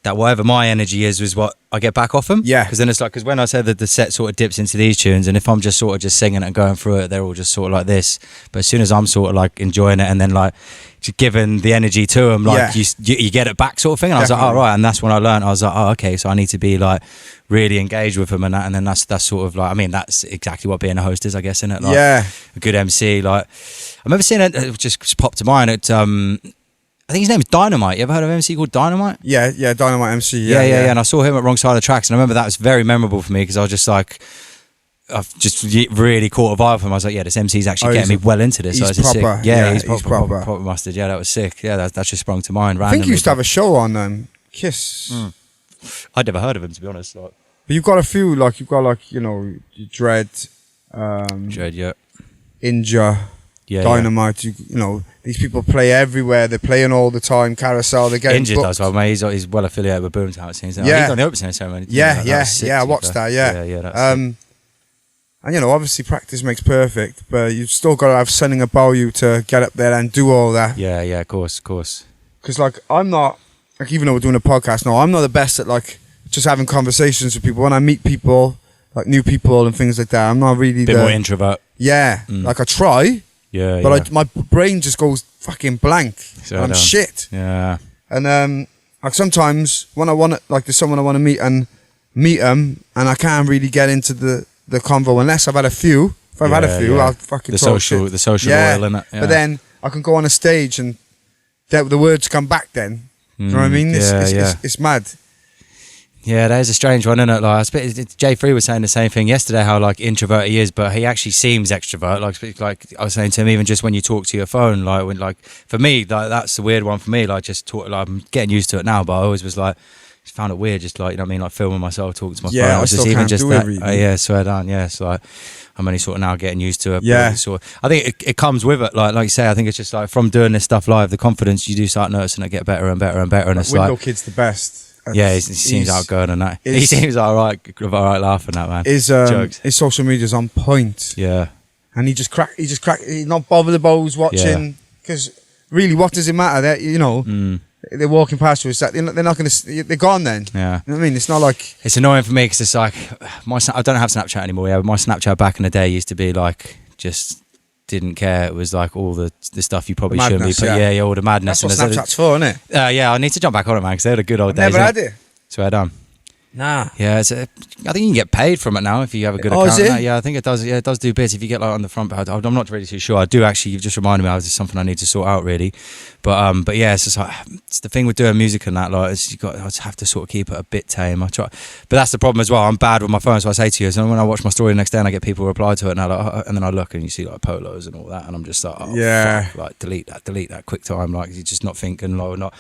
that whatever my energy is what I get back off them. Yeah. Because then it's like, because when I said that the set sort of dips into these tunes, and if I'm just sort of just singing it and going through it, they're all just sort of like this. But as soon as I'm sort of like enjoying it and then like just giving the energy to them, like you get it back sort of thing. And Definitely. I was like, oh, right. And that's when I learned, I was like, oh, okay, so I need to be like really engaged with them and that. And then that's sort of like, I mean, that's exactly what being a host is, I guess, isn't it? Like, a good MC. Like, I remember seeing it just popped to mind at, I think his name is Dynamite. You ever heard of an MC called Dynamite? Yeah, Dynamite MC. Yeah. And I saw him at Wrong Side of the Tracks, and I remember that was very memorable for me because I was just like, I've just really caught a vibe from him. I was like, yeah, this MC's actually getting me well into this. He's so proper. Sick. Yeah, he's proper mustard. Yeah, that was sick. Yeah, that just sprung to mind randomly. I think he used to have a show on Kiss. I'd never heard of him, to be honest. Like, but you've got a few, like you've got like Dread, yeah, Inja. Yeah, Dynamite, these people play everywhere. They're playing all the time. Carousel, they're getting Injured does well, mate. He's well affiliated with Boomtown, it seems. Yeah. He's on the opening ceremony. Yeah, I watched that, Yeah, that's and obviously practice makes perfect, but you've still got to have something about you to get up there and do all that. Yeah, of course. Because like I'm not, like even though we're doing a podcast now, I'm not the best at like just having conversations with people. When I meet people, like new people and things like that, I'm not really bit more introvert. Yeah, like I try. Yeah, but my brain just goes fucking blank. So I'm shit. Yeah. And like sometimes when I want to, like there's someone I want to meet them, and I can't really get into the convo unless I've had a few. If I've had a few, I'll fucking talk shit. The social oil in it. Yeah. But then I can go on a stage and the words come back. Then you know what I mean? It's mad. Yeah, that is a strange one, isn't it? Like, J3 was saying the same thing yesterday, how like introvert he is, but he actually seems extrovert. Like I was saying to him, even just when you talk to your phone, like for me, like that's the weird one for me. Like just talk, like I'm getting used to it now, but I always was like, just found it weird, just like like filming myself, talking to my phone. I still can't do it. Really. Swear down. Yeah, so like I'm only sort of now getting used to it. Yeah, I think it comes with it. Like you say, I think it's just like from doing this stuff live, the confidence you do start noticing it get better and better and better. And it's Window Kid's the best. Yeah, he seems outgoing and that. He seems all right laughing at man. His social media's on point. Yeah, and he just crack. He's not bothered about who's watching because really, what does it matter? That they're walking past you. They're not going to. They're gone then. Yeah, you know what I mean, it's not like it's annoying for me because it's like I don't have Snapchat anymore. Yeah, but my Snapchat back in the day used to be like just didn't care. It was like all the stuff you probably shouldn't be. But yeah, all the madness. That's what Snapchat's for, isn't it? Yeah, I need to jump back on it, man, because they had a good old days. Never had it. Swear down. Nah. Yeah, I think you can get paid from it now if you have a good account. Is it? Yeah, I think it does. Yeah, it does do bits if you get like on the front. I'm not really too sure. I do actually. You've just reminded me. It's something I need to sort out really. But yeah, it's just like it's the thing with doing music and that. Like, I just have to sort of keep it a bit tame. I try, but that's the problem as well. I'm bad with my phone, so I say to you. So when I watch my story the next day and I get people reply to it, and and then I look and you see like polos and all that, and I'm just like, oh, yeah, fuck, like delete that quick time. Like you're just not thinking, like, not.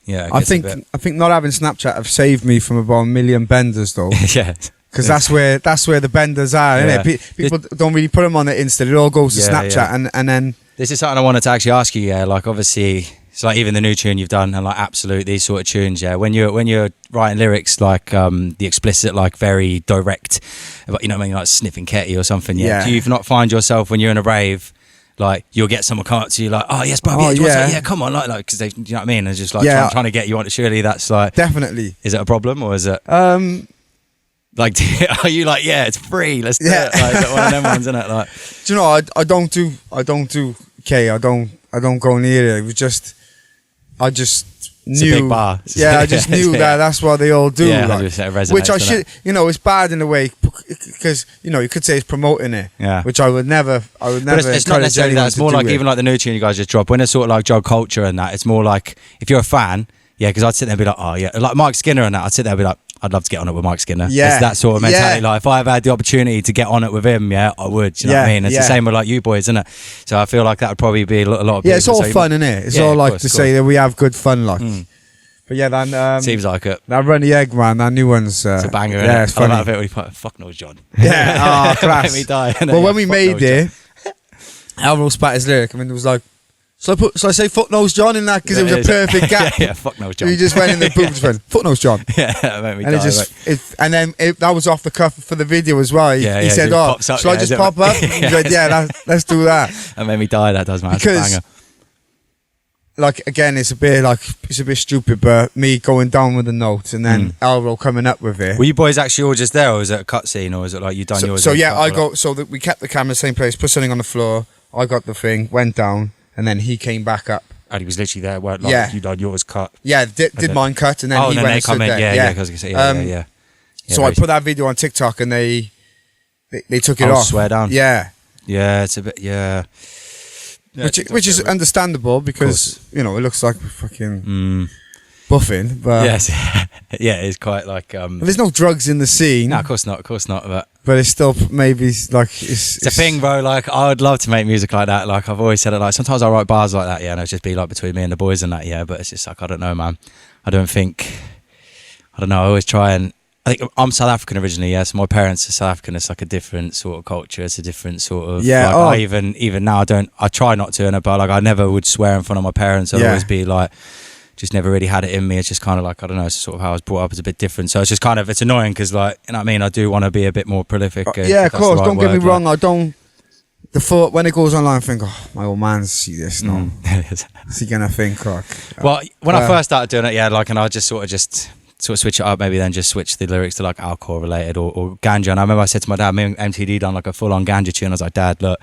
Yeah, I think not having Snapchat have saved me from about 1 million benders though. Yeah, because that's where the benders are. Yeah. Isn't it? People don't really put them on the Insta. It all goes to Snapchat, and then this is something I wanted to actually ask you. Yeah, like obviously it's like even the new tune you've done and like Absolute, these sort of tunes. Yeah, when you're writing lyrics like the explicit, like very direct, but you know what I mean, like sniffing Ketty or something. Yeah, do you not find yourself when you're in a rave? Like you'll get someone come up to you like, oh yes, bro, yeah, come on, like because they, you know what I mean? It's just like trying to get you on it. Surely that's like definitely. Is it a problem or is it? Like, are you like, yeah, it's free, let's do it? Like, is it one of them ones, isn't it? Like, do you know, I don't do K. I don't go near it. It was just, I just it's knew. A big bar. Yeah, I just knew that's what they all do. Yeah, like, which I should, you know, it's bad in a way because you know you could say it's promoting it. Yeah. Which I would never. But it's not necessarily that. It's more like even like the new tune you guys just dropped. When it's sort of like drug culture and that, it's more like if you're a fan. Yeah, because I'd sit there and be like, oh yeah, like Mike Skinner and that. I'd sit there and be like, I'd love to get on it with Mike Skinner. Yeah, it's that sort of mentality. Like if I ever had the opportunity to get on it with him, yeah, I would. Do you know what I mean? It's the same with like you boys, isn't it? So I feel like that would probably be a lot of people. Yeah, it's all fun, isn't it? It's all like to say that we have good fun, like. But yeah, then seems like it. That Run the Egg, man, that new one's it's a banger. Yeah, it's funny. I love it when you put fuck knows John. Yeah, class. Made me die. Well, when we made it, Alvaro spat his lyric. I mean, it was like. So I say fuck nose John in that because it was a perfect gap. Yeah, fuck nose John. He just went in the booth and went fuck nose John. Yeah, that made me and die. That was off the cuff for the video as well. He said, "Oh, shall I just pop up?" He said, "Yeah, let's do that." That made me die. That does, man. Because, like again, it's a bit stupid, but me going down with the notes and then Alvaro coming up with it. Were you boys actually all just there, or was it a cutscene, or was it like you done yours? So yeah, I go. So that we kept the camera same place, put something on the floor. I got the thing, went down. And then he came back up. And he was literally there. Like, yeah. You done yours cut. Yeah, did mine cut. And then he went and stood there. Yeah. So I put that video on TikTok and they took it off. Swear down. Yeah. Yeah, it's a bit, which is understandable because, you know, it looks like fucking buffing. But yes. Yeah, it's quite like... there's no drugs in the scene. No, of course not. But it's still maybe like it's a thing, bro. Like I would love to make music like that. Like I've always said it. Like sometimes I write bars like that, and it'll just be like between me and the boys and that, But it's just like I don't know, man. I don't know. I always try and I think I'm South African originally, so my parents are South African. It's like a different sort of culture. It's a different sort of Like, I even now I try not to, but like I never would swear in front of my parents. I'd always be like. Just never really had it in me. It's just kind of like, I don't know, it's sort of how I was brought up is a bit different. So it's just kind of, it's annoying because like, you know what I mean? I do want to be a bit more prolific. Yeah, of course. Don't get me wrong. I don't, the thought, when it goes online, I think, oh, my old man's see this now. Is he going to think, well, when I first started doing it, like, and I just sort of switch it up, maybe then just switch the lyrics to like alcohol related or ganja. And I remember I said to my dad, me and MTD done like a full on ganja tune. I was like, Dad, look,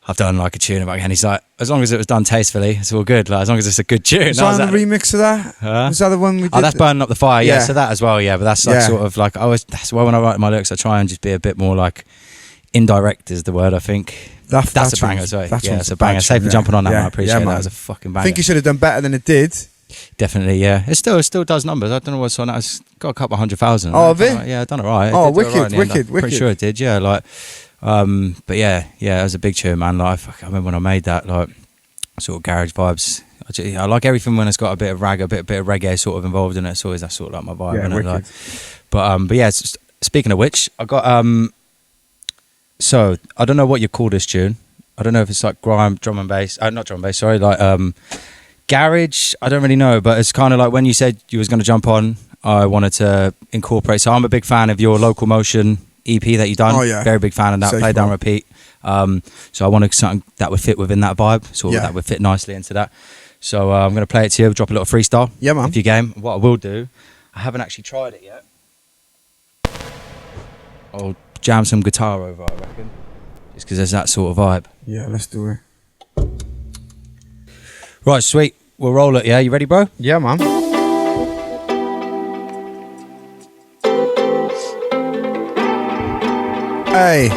I've done like a tune about it, and he's like, as long as it was done tastefully, it's all good. Like as long as it's a good tune. Was that the remix of that? Was that the one we did? Oh, that's Burning Up the Fire. Yeah, so that as well. Yeah, but that's like sort of like that's why when I write my lyrics, I try and just be a bit more like indirect is the word. I think that's a banger as well. Yeah, it's a banger. Safe for jumping on that. Man. I appreciate that. That was a fucking banger. I think you should have done better than it did. Definitely, yeah. It still does numbers. I don't know what's on that. It's got a couple 100,000. Oh, have it? Yeah, I've done it right. Oh, wicked. Pretty sure it did. Yeah, like. But yeah, it was a big tune, man. Like I remember when I made that, like sort of garage vibes. I like everything when it's got a bit of rag, a bit of reggae sort of involved in it. It's always that sort of like my vibe. Yeah, wicked. Like, but yeah. Speaking of which, I got So I don't know what you call this tune. I don't know if it's like grime, drum and bass. Not drum and bass. Sorry, like garage. I don't really know, but it's kind of like when you said you was going to jump on. I wanted to incorporate. So I'm a big fan of your Local Motion EP that you done. Very big fan of that. Play down repeat. So I wanted something that would fit within that vibe, that would fit nicely into that. So I'm going to play it to you, drop a little freestyle. Yeah, man. If you game. What I will do, I haven't actually tried it yet. I'll jam some guitar over, I reckon. Just because there's that sort of vibe. Yeah, let's do it. Right, sweet. We'll roll it, yeah? You ready, bro? Yeah, man. Hey.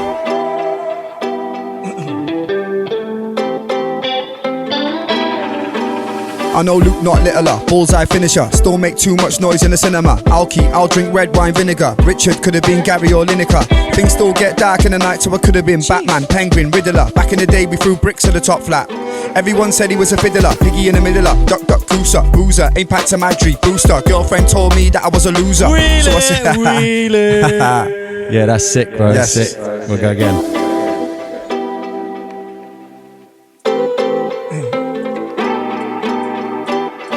I know Luke not littler, bullseye finisher. Still make too much noise in the cinema. I'll drink red wine vinegar. Richard could have been Gary or Lineker. Things still get dark in the night, so I could have been Batman, Penguin, Riddler. Back in the day we threw bricks at the top flat. Everyone said he was a fiddler, piggy in the middler. Duck, duck, gooser, boozer, impact to Madry, booster. Girlfriend told me that I was a loser. Wheelie, so I said, wheelie. Yeah, that's sick, bro. Yes. That's sick. We'll go again.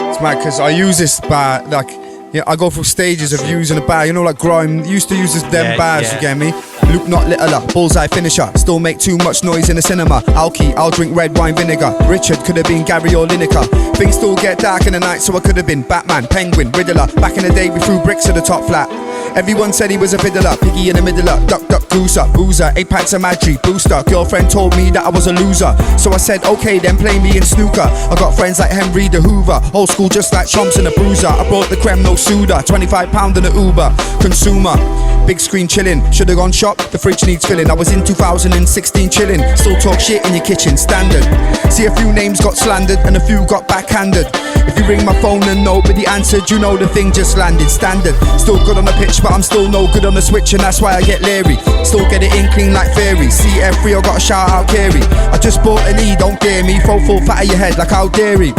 It's mad because I use this bar, like, yeah, I go through stages of using a bar, you know, like Grime used to use this them bars, you get me? Luke not littler, bullseye finisher. Still make too much noise in the cinema. I'll drink red wine vinegar. Richard could have been Gary or Lineker. Things still get dark in the night, so I could have been Batman, Penguin, Riddler. Back in the day we threw bricks at the top flat. Everyone said he was a fiddler, piggy in the middler. Duck, duck, gooser, boozer, 8 packs of Madry, booster. Girlfriend told me that I was a loser, so I said okay then play me in snooker. I got friends like Henry the Hoover, old school just like Thompson the Bruiser. I brought the creme, no soda, £25 in the Uber. Consumer, big screen chilling. Should've gone shop, the fridge needs filling. I was in 2016 chilling. Still talk shit in your kitchen, standard. See a few names got slandered and a few got backhanded. If you ring my phone and nobody answered, you know the thing just landed, standard. Still good on the pitch but I'm still no good on the switch, and that's why I get leery. Still get it in clean like fairy. CF3 I gotta shout out Carey. I just bought an E, don't dare me. Throw full fat at your head like how dare he.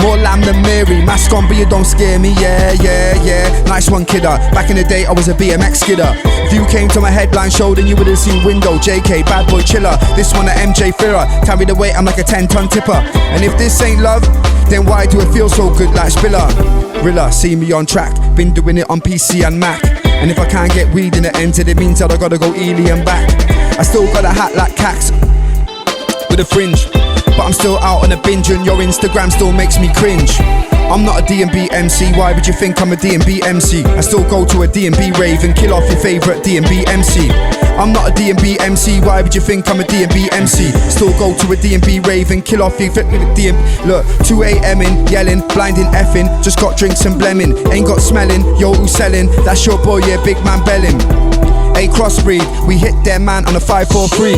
More lamb than Mary, mask on but you don't scare me, yeah, yeah, yeah. Nice one, kidder. Back in the day I was a BMX skidder. If you came to my headline show then you would've seen Window, JK, Bad Boy Chiller. This one a MJ Filler. Carry the weight, I'm like a 10-ton tipper. And if this ain't love, then why do it feel so good like Spiller? Rilla, see me on track, been doing it on PC and Mac. And if I can't get weed in the end, it means that I gotta go Ely and back. I still got a hat like Cax with a fringe, but I'm still out on a binge and your Instagram still makes me cringe. I'm not a D&B MC, why would you think I'm a D&B MC? I still go to a D&B rave and kill off your favourite D&B MC. I'm not a D&B MC, why would you think I'm a D&B MC? Still go to a D&B rave and kill off your D&B. Look, 2 a.m. in, yelling, blinding, effing. Just got drinks and blemming, ain't got smelling. Yo, who's selling? That's your boy, yeah, big man belling. Hey, CrossBreed, we hit their man on a 543.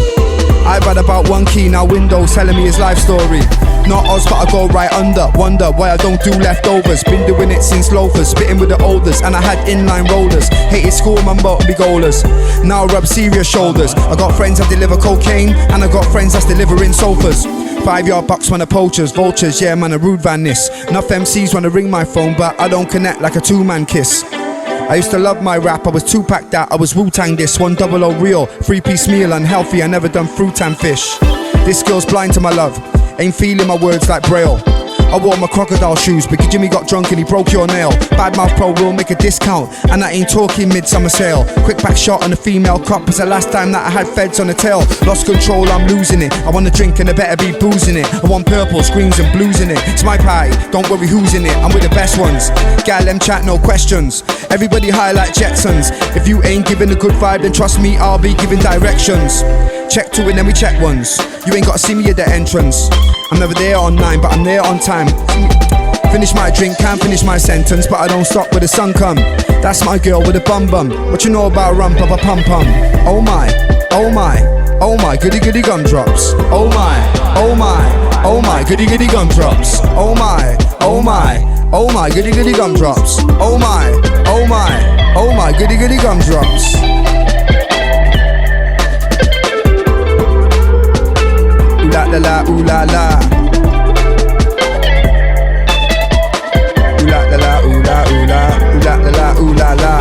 I've had about one key, now Windows telling me his life story. Not us, but I go right under. Wonder why I don't do leftovers. Been doing it since loafers, spitting with the oldest, and I had inline rollers. Hated school, man, but be goalers. Now I rub serious shoulders. I got friends that deliver cocaine, and I got friends that's delivering sofas. 5-yard box when the poachers, vultures, yeah man, a rude van this. Enough MCs wanna ring my phone, but I don't connect like a 2-man kiss. I used to love my rap, I was 2-pack that, I was Wu-Tang this, 100 real, 3-piece meal, unhealthy, I never done fruit and fish. This girl's blind to my love, ain't feeling my words like Braille. I wore my crocodile shoes, Biggie Jimmy got drunk and he broke your nail. Badmouth Pro will make a discount, and I ain't talking midsummer sale. Quick back shot on a female cop, it's the last time that I had feds on the tail. Lost control, I'm losing it, I want to drink and I better be boozing it. I want purple, screams and blues in it, it's my party, don't worry who's in it, I'm with the best ones. Gal, them chat, no questions, everybody high like Jetsons. If you ain't giving a good vibe, then trust me, I'll be giving directions. Check 2 and then we check once, you ain't gotta see me at the entrance. I'm never there on 9, but I'm there on time. Finish my drink, can't finish my sentence, but I don't stop where the sun come. That's my girl with a bum bum. What you know about rump of a pum pum? Oh my, oh my, oh my, goody goody gumdrops. Oh my, oh my, oh my, goody goody gumdrops. Oh my, oh my, oh my, goody goody gumdrops. Oh my, oh my, oh my, goody goody gumdrops. Ooh la la la, ooh la la. Ooh la la la, ooh la ooh la, ooh la la la, ooh la la.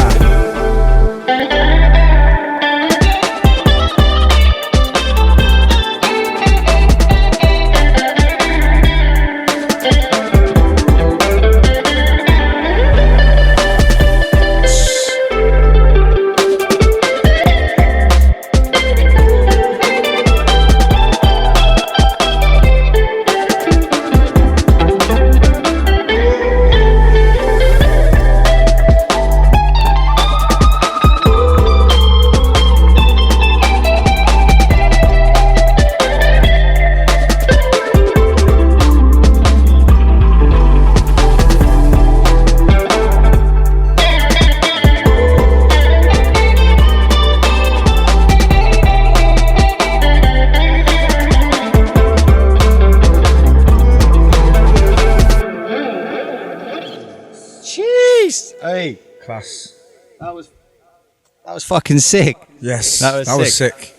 nice. Hey, Class. that was fucking sick. Yes, that was sick.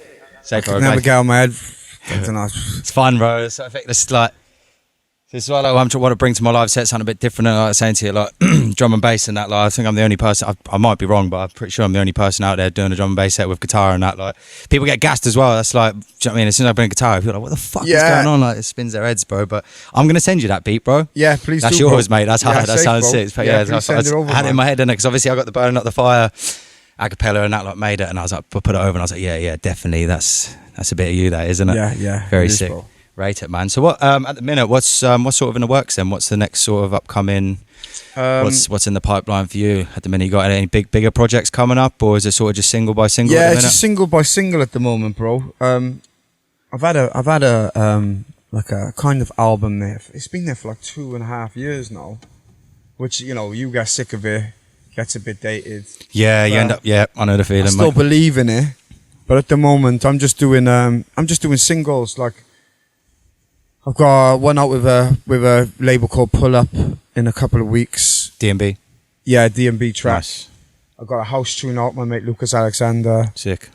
I could never get out of my head. I don't know. It's fun, bro. So I think this is like. This is what I want to bring to my live set, something a bit different. And like I was saying to you, like drum and bass and that. Like I think I'm the only person. I might be wrong, but I'm pretty sure I'm the only person out there doing a drum and bass set with guitar and that. Like people get gassed as well. That's like, do you know what I mean? As soon as I bring a guitar, people are like, "What the fuck is going on?" Like it spins their heads, bro. But I'm gonna send you that beat, bro. Yeah, please. That's yours, mate. That's hard. That sounds sick. But yeah, I had it in my head, innit? Because obviously I got the Burning Up the Fire a cappella and that like made it, and I was like, put it over, and I was like, yeah, definitely. That's a bit of you, that isn't it? Yeah. Very sick. Bro. Rate it, man. So what at the minute, what's sort of in the works then? What's the next sort of upcoming what's in the pipeline for you at the minute? You got any bigger projects coming up, or is it sort of just single by single? Yeah, it's just single by single at the moment, bro. I've had a like a kind of album there. It's been there for like 2.5 years now, which you get sick of it, gets a bit dated. Yeah, you end up. Yeah, I know the feeling. I still believe in it, but at the moment I'm just doing singles. Like I've got one out with a label called Pull Up in a couple of weeks. D&B. Yeah, D&B track. Nice. I've got a house tune out, my mate Lucas Alexander. Sick.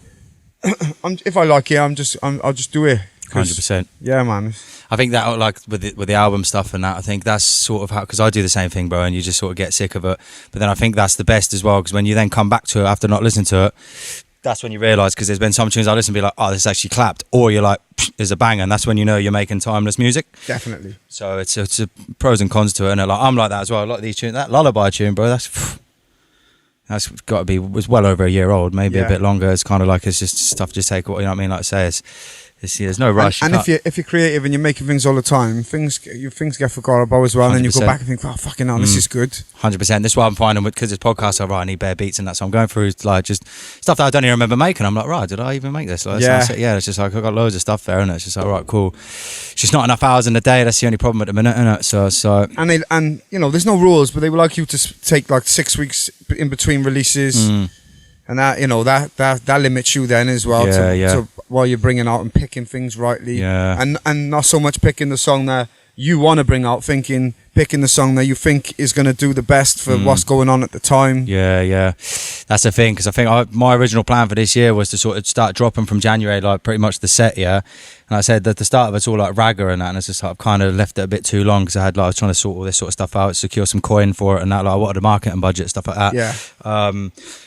If I like it, I'll just do it. 100%. Yeah, man. I think that like with the album stuff and that, I think that's sort of how, because I do the same thing, bro, and you just sort of get sick of it. But then I think that's the best as well, because when you then come back to it after not listening to it, that's when you realise, because there's been some tunes I listen to be like, oh, this actually clapped, or you're like, there's a banger, and that's when you know you're making timeless music. Definitely. So it's a pros and cons to it, and like I'm like that as well. I like these tunes, that Lullaby tune, bro. That's got to be, was well over a year old, maybe a bit longer. It's kind of like, it's just stuff just take, you know what I mean? Like I say, there's no rush. And if you're creative and you're making things all the time, things get forgotten about as well, 100%. And then you go back and think, oh, fucking hell, this is good. 100%. This is what I'm finding, because it's podcasts, I need bare beats and that, so I'm going through like just stuff that I don't even remember making. I'm like, right, did I even make this? Like, it's just like, I've got loads of stuff there, and it's just like, right, cool. It's just not enough hours in the day. That's the only problem at the minute, isn't it? So and there's no rules, but they would like you to take like 6 weeks in between releases. And that limits you then as well to while you're bringing out and picking things rightly. And not so much picking the song that you want to bring out, picking the song that you think is going to do the best for what's going on at the time. Yeah. That's the thing, because I think my original plan for this year was to sort of start dropping from January, like pretty much the set, And I said that the start of it's all like ragga and that, and it's just like I've kind of left it a bit too long, because I was trying to sort all this sort of stuff out, secure some coin for it and that, like I wanted a marketing budget, stuff like that.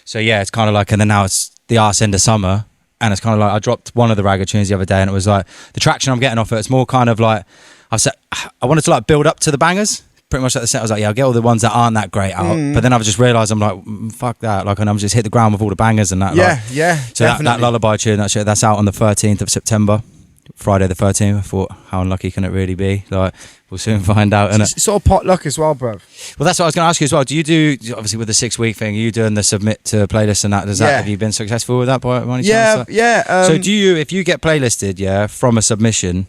So it's kind of like, and then now it's the arse end of summer, and it's kind of like I dropped one of the ragga tunes the other day, and it was like the traction I'm getting off it, it's more kind of like I wanted to like build up to the bangers. Pretty much at the set, I was like, I'll get all the ones that aren't that great out. But then I've just realised, I'm like, fuck that. Like, and I'm just hit the ground with all the bangers and that. So that Lullaby tune, that's out on the 13th of September, Friday the 13th. I thought, how unlucky can it really be? Like, we'll soon find out, innit? It's all potluck as well, bro. Well, that's what I was going to ask you as well. Do you do, obviously with the 6-week thing, are you doing the submit to playlist and that? Have you been successful with that by any chance? So do you, if you get playlisted, from a submission,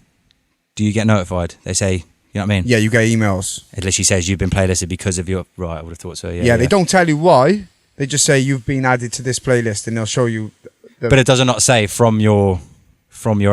do you get notified? They say, you know what I mean? Yeah, you get emails. It literally says you've been playlisted because of your... Right, I would have thought so, They don't tell you why. They just say you've been added to this playlist, and they'll show you... But it does not say from your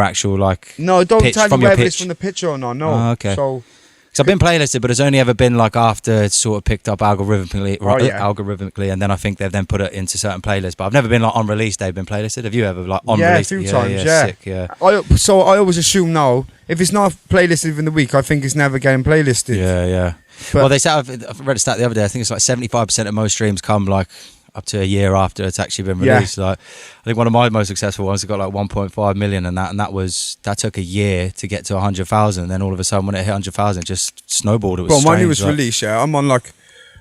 actual, like... No, it don't pitch, tell you whether it's from the pitch or not, no. Oh, okay. So... Because I've been playlisted, but it's only ever been like after it's sort of picked up algorithmically, and then I think they've then put it into certain playlists. But I've never been like on release they've been playlisted. Have you ever like on release? Yeah, a few times. Sick, So I always assume now, if it's not playlisted within the week, I think it's never getting playlisted. Yeah. Well, they said, I've read a stat the other day. I think it's like 75% of most streams come like up to a year after it's actually been released. Like, I think one of my most successful ones got like 1.5 million, and that took a year to get to 100,000. Then all of a sudden, when it hit 100,000, it just snowballed. It was strange, my newest release, I'm on like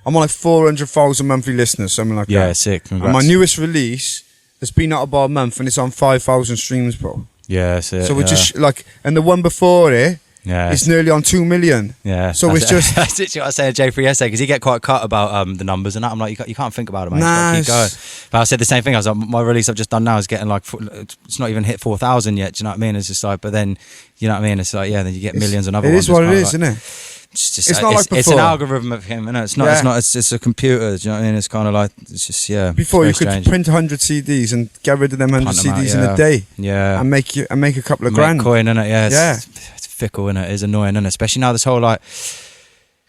400,000 monthly listeners, something like that. Yeah, sick. Congrats. And my newest release has been out about a month, and it's on 5,000 streams, bro. Yeah, sick. So we're just like, and the one before it. Yeah, it's nearly on 2 million. Yeah, so it's just that's literally what I was saying to Jay3 yesterday, because he get quite cut about the numbers and that. I'm like, you can't think about it, mate. Nah, keep going. But I said the same thing. I was like, my release I've just done now is getting like, it's not even hit 4,000 yet. Do you know what I mean? It's just like, but then you know what I mean? It's like, then you get millions and other ones. It is what it is, isn't it? It's just it's not like before. It's an algorithm of him, innit? It's not. It's a computer. Do you know what I mean? It's kind of like, it's just Before you could print 100 CDs and get rid of them 100 CDs in a day. Yeah. And make a couple of grand. Coin, innit? Yeah. It's fickle, innit? It's annoying, innit? Especially now this whole like,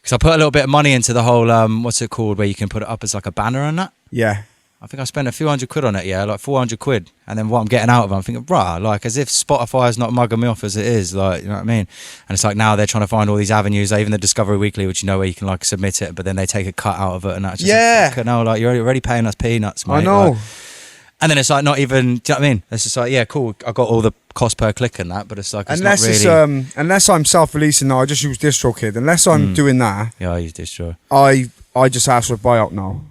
Because I put a little bit of money into the whole, what's it called, where you can put it up as like a banner and that. Yeah. I think I spent a few £100 on it, yeah, like 400 quid. And then what I'm getting out of it, I'm thinking, like as if Spotify's not mugging me off as it is, like, you know what I mean? And it's like now they're trying to find all these avenues, like even the Discovery Weekly, which you know where you can like submit it, but then they take a cut out of it and that's just like, no, like you're already paying us peanuts, mate. I know. Like, and then it's like not even, do you know what I mean? It's just like, yeah, cool, I got all the cost per click and that, but it's like, it's unless not really... it's unless I'm self-releasing now, I just use DistroKid. Unless I'm doing that, yeah, I use Distro. I just ask for a buyout now.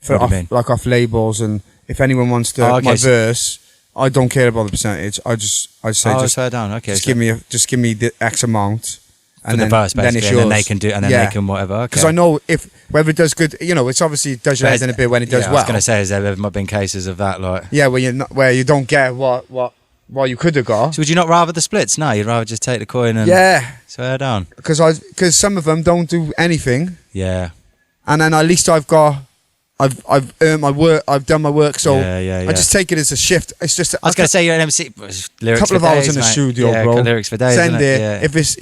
For What do you mean? Like off labels, and if anyone wants to my verse, I don't care about the percentage. I say just fair down. Okay, just give me the X amount. And then, the verse, basically, and then they can do, and then they can whatever. Because I know whether it does good, you know, it's obviously does your head in a bit when it does well. I was going to say, has there ever been cases of that, like where you don't get what you could have got. So would you not rather the splits? No, you'd rather just take the coin and swear down. Because some of them don't do anything. Yeah. And then at least I've earned my work. I've done my work, so I just take it as a shift. It's just I was going to say you're an MC. A couple of hours in the studio, bro. Lyrics for days. Send it. Yeah. If it's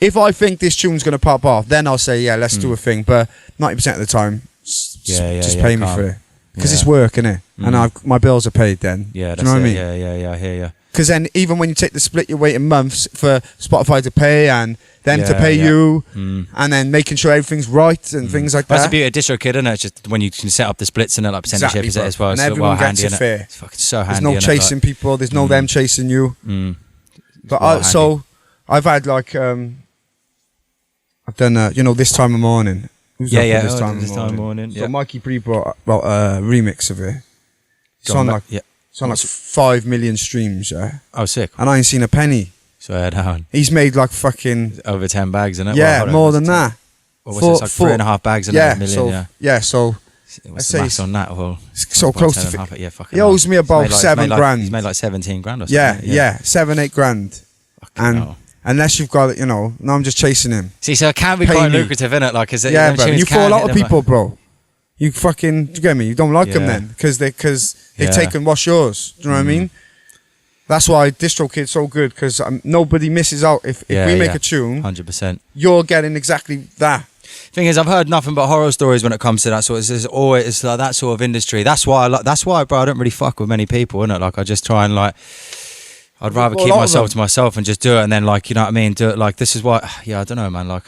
if I think this tune's going to pop off, then I'll say let's do a thing. But 90% of the time, just pay me for it because it's work, innit? And my bills are paid then. Yeah, do you know what I mean? Yeah. I hear you. Because then even when you take the split, you're waiting months for Spotify to pay and them to pay you, and then making sure everything's right and things like that. That's the beauty of DistroKid, isn't it? It's just when you can set up the splits and like percentage as well. And everyone gets it fair. It's fucking so handy. There's no chasing people. There's no them chasing you. But I've had like I've done this time of morning. Who's up with this time of morning? So Mikey Bree brought a remix of it. It's on like 5 million streams. Yeah. Oh, sick. And I ain't seen a penny. Swear down. He's made like fucking over 10 bags, isn't it? Yeah, more than that. What was it? Like 3.5 bags and a million. So what's the maths on that? Well, so close to 10.5. Yeah, fucking. He owes me about $7,000. He's made like 17 grand or something. Yeah, 7-8 grand. And unless you've got it, no, I'm just chasing him. See, so it can be quite lucrative, innit? Like, is it? Yeah, bro. You fall out of people, bro. You fucking, do you get me? You don't like them then because they've taken what's yours. Do you know what I mean? That's why DistroKid's so good because nobody misses out. If we make a tune, 100%, you're getting exactly that. Thing is, I've heard nothing but horror stories when it comes to that sort. It's always like that sort of industry. That's why bro, I don't really fuck with many people, innit? Like, I just try and like. I'd rather keep myself to myself and just do it, and then like, you know what I mean? Do it like this is what. Yeah, I don't know, man. Like,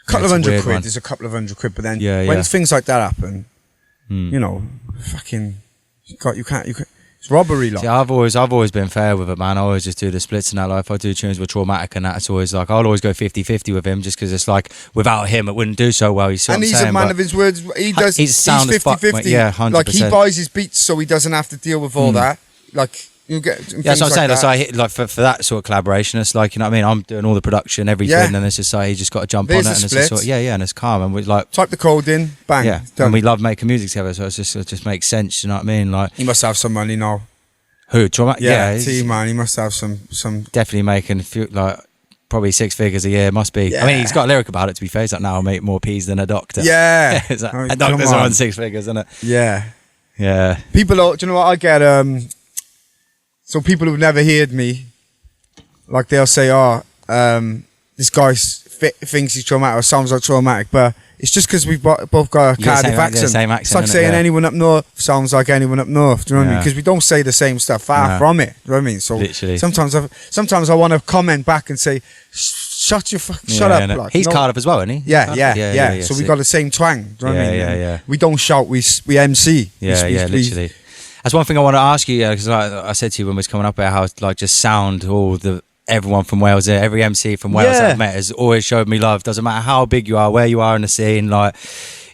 a couple of hundred quid. There's a couple of hundred quid, but then when things like that happen, you know, fucking, you can't. It's robbery, like. See, I've always been fair with it, man. I always just do the splits and that. Like, if I do tunes with Traumatic and that, it's always like I'll always go 50-50 with him, just because it's like without him it wouldn't do so well. He's a man of his words. He does. He's 50-50. Yeah, 100%. Like, he buys his beats so he doesn't have to deal with all that. Like, you get. Yeah, that's what I'm saying. That's why I hit, like for that sort of collaboration. It's like, you know what I mean. I'm doing all the production, everything, and it's just like he just got to jump on it, and it's just sort of, and it's calm, and we like type the code in, bang, done. And we love making music together, so it just makes sense. You know what I mean? Like, he must have some money now. Who? Traumatic? Yeah, T-Man. He must have some. Definitely making a few, like probably 6 figures a year. Must be. Yeah. I mean, he's got a lyric about it. To be fair, he's like, now I'll make more peas than a doctor. Yeah, like, doctors are on 6 figures, isn't it? Yeah. People, do you know what I get? So people who've never heard me, like they'll say, this guy thinks he's Traumatic or sounds like Traumatic, but it's just because we've both got a Cardiff accent. Same accent. It's like saying anyone up north sounds like anyone up north. Do you know what I mean? Because we don't say the same stuff. Far from it. Do you know what I mean? So literally. sometimes I want to comment back and say, shut up. No. Like, he's Cardiff as well, isn't he? Yeah. So we got the same twang. Do you know what I mean? Yeah. We don't shout. We MC. Literally. That's one thing I want to ask you, because like I said to you when we was coming up here, how like just sound everyone from Wales, every MC from Wales I've met has always showed me love. Doesn't matter how big you are, where you are in the scene, like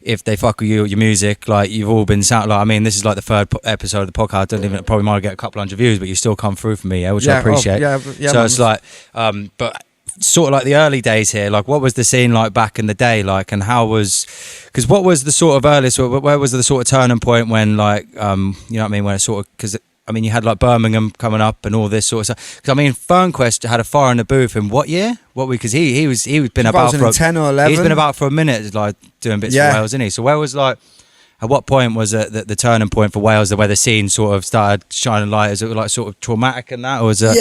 if they fuck with you, your music, like you've all been sound. Like, I mean, this is like the 3rd episode of the podcast. I don't even probably might get a couple hundred views, but you still come through for me, which I appreciate. So it's like, but sort of like the early days here, like what was the scene like back in the day, like, and how was, because what was the sort of earliest, where was the sort of turning point when like, you know what I mean, when it sort of, because I mean you had like Birmingham coming up and all this sort of stuff, because I mean Fernquest had a fire in the booth in what year? Because he was been about for 10 or 11. He's been about for a minute, like doing bits for Wales, isn't he? So where was like, at what point was it the turning point for Wales, where the scene sort of started shining light? Is it like sort of Traumatic and that, or was it?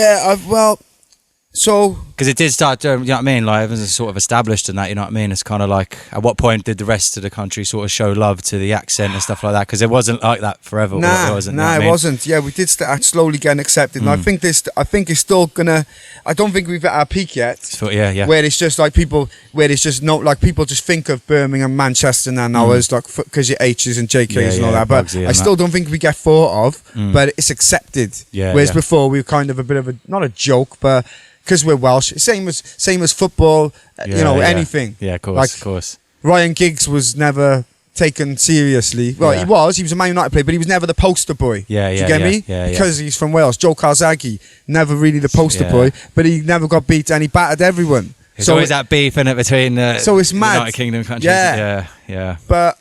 So Because it did start doing, you know what I mean? Like, it was sort of established in that, you know what I mean? It's kind of like, at what point did the rest of the country sort of show love to the accent and stuff like that? Because it wasn't like that forever. Nah, it wasn't. it wasn't. Yeah, we did start slowly getting accepted. And I think it's still gonna, I don't think we've at our peak yet. So, yeah. Where it's just like people, people just think of Birmingham, Manchester now as like, because your H's and JK's and all that. But I still don't think we get thought of, but it's accepted. Yeah, Whereas before we were kind of a bit of a, not a joke, but because we're Welsh, same as football, anything. Yeah, of course, like, of course. Ryan Giggs was never taken seriously. Well, he was a Man United player, but he was never the poster boy. Do you get me? Yeah, because he's from Wales. Joe Karzagi, never really the poster boy, but he never got beat and he battered everyone. There's always that beef in it between so it's mad. United Kingdom countries. Yeah. But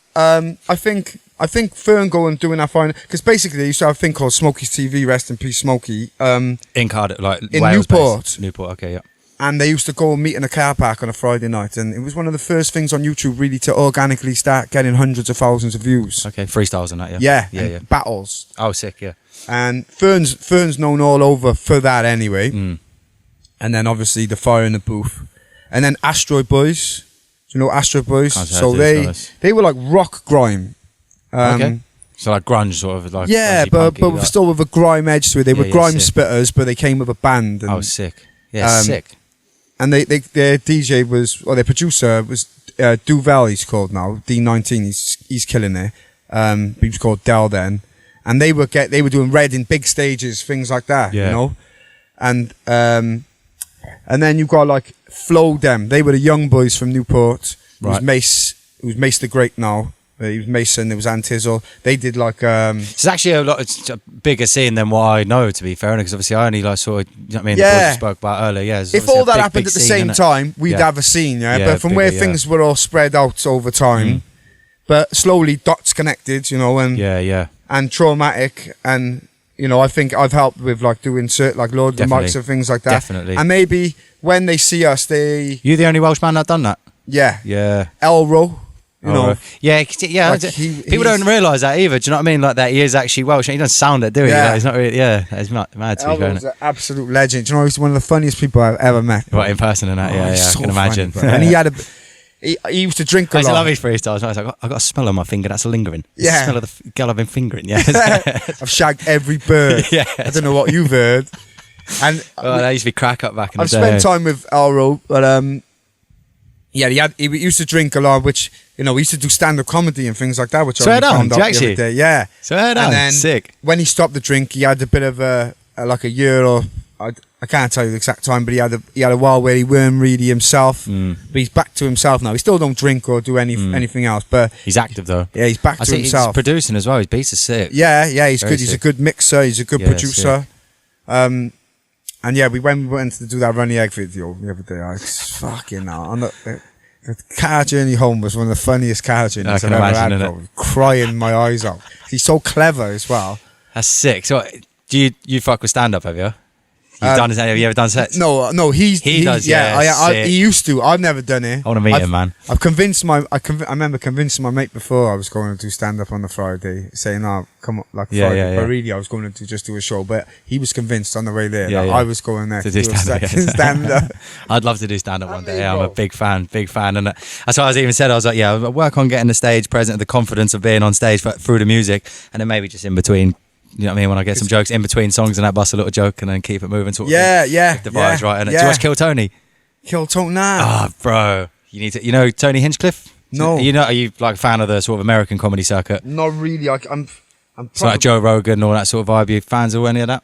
I think Ferngo and doing that final, because basically they used to have a thing called Smokey's TV, rest in peace Smokey. In Cardiff, like in Wales Newport. Based. Newport, okay, yeah. And they used to go and meet in a car park on a Friday night, and it was one of the first things on YouTube really to organically start getting hundreds of thousands of views. Okay, freestyles and that, yeah. Battles. Oh, sick, yeah. And Fern's known all over for that anyway. And then obviously the Fire in the Booth. And then Asteroid Boys. Do you know Asteroid Boys? So they were like rock grime. Okay. So like grunge sort of like but still with a grime edge to it. They were grime spitters, but they came with a band. And, sick. Yeah, sick. And their DJ was, or their producer was Duval. He's called now D19. He's killing it. He was called Del then, and they were doing Red in big stages, things like that. You know, and then you got like Flow Dem. They were the young boys from Newport. It was Mace. It was Mace the Great now. He was Mason, there was Antizzle. They did like it's actually it's a bigger scene than what I know, to be fair, because obviously I only like sort of, you know what I mean, the boys you spoke about earlier. Yeah, if all that happened at the same time, we'd have a scene, but from where things were all spread out over time, but slowly dots connected, you know, and and traumatic, and you know, I think I've helped with like doing like loads of mics and things like that. Definitely. And maybe when they see us, you're the only Welsh man that done that. Yeah. Elro. You know, like people don't realise that either. Do you know what I mean? Like that he is actually Welsh. He doesn't sound it, do he? Like, he's not really. Yeah, it's mad to be fair. He's an absolute legend. Do you know, he's one of the funniest people I've ever met. What, in person and that? I can imagine. Funny, and he had he used to drink a lot. I love his freestyles. I was like, I got a smell on my finger. That's lingering. It's the smell of the girl I've been fingering. Yeah, I've shagged every bird. I don't know what you've heard. And that used to be crack up back in the day. I've spent time with Elro, but he used to drink a lot, which, you know, we used to do stand-up comedy and things like that, which I found out the other day. Yeah. And then sick. When he stopped the drink, he had a bit of a year, or I can't tell you the exact time, but he had a while where he weren't really himself. But he's back to himself now. He still don't drink or do anything else, but he's active though. Yeah, he's back to himself. He's producing as well. His beats are sick. Yeah, he's very good. He's a good mixer. He's a good producer. And yeah, we went to do that Run the Egg video the other day. I was fucking hell. The car journey home was one of the funniest car journeys I've ever had. Bro. Crying my eyes out. He's so clever as well. That's sick. So, do you fuck with stand up? Have you? Have you ever done sets? No. He does. Yeah, he used to. I've never done it. I want to meet him, man. I've convinced I remember convincing my mate before I was going to do stand up on the Friday, saying, "Oh, come on, like Friday." But really, I was going to just do a show. But he was convinced on the way there that I was going there to do stand up. I'd love to do stand up one day. I'm a big fan, and that's why I even said I was like, I work on getting the stage present, the confidence of being on stage through the music, and then maybe just in between. You know what I mean? When I get some jokes in between songs and I bust a little joke and then keep it moving. Sort of if the vibe's right. And do you watch Kill Tony? Kill Tony? Nah. Oh, bro. You need to. You know Tony Hinchcliffe? No. Are you like a fan of the sort of American comedy circuit? Not really. I'm so like Joe Rogan and all that sort of vibe. You fans of any of that?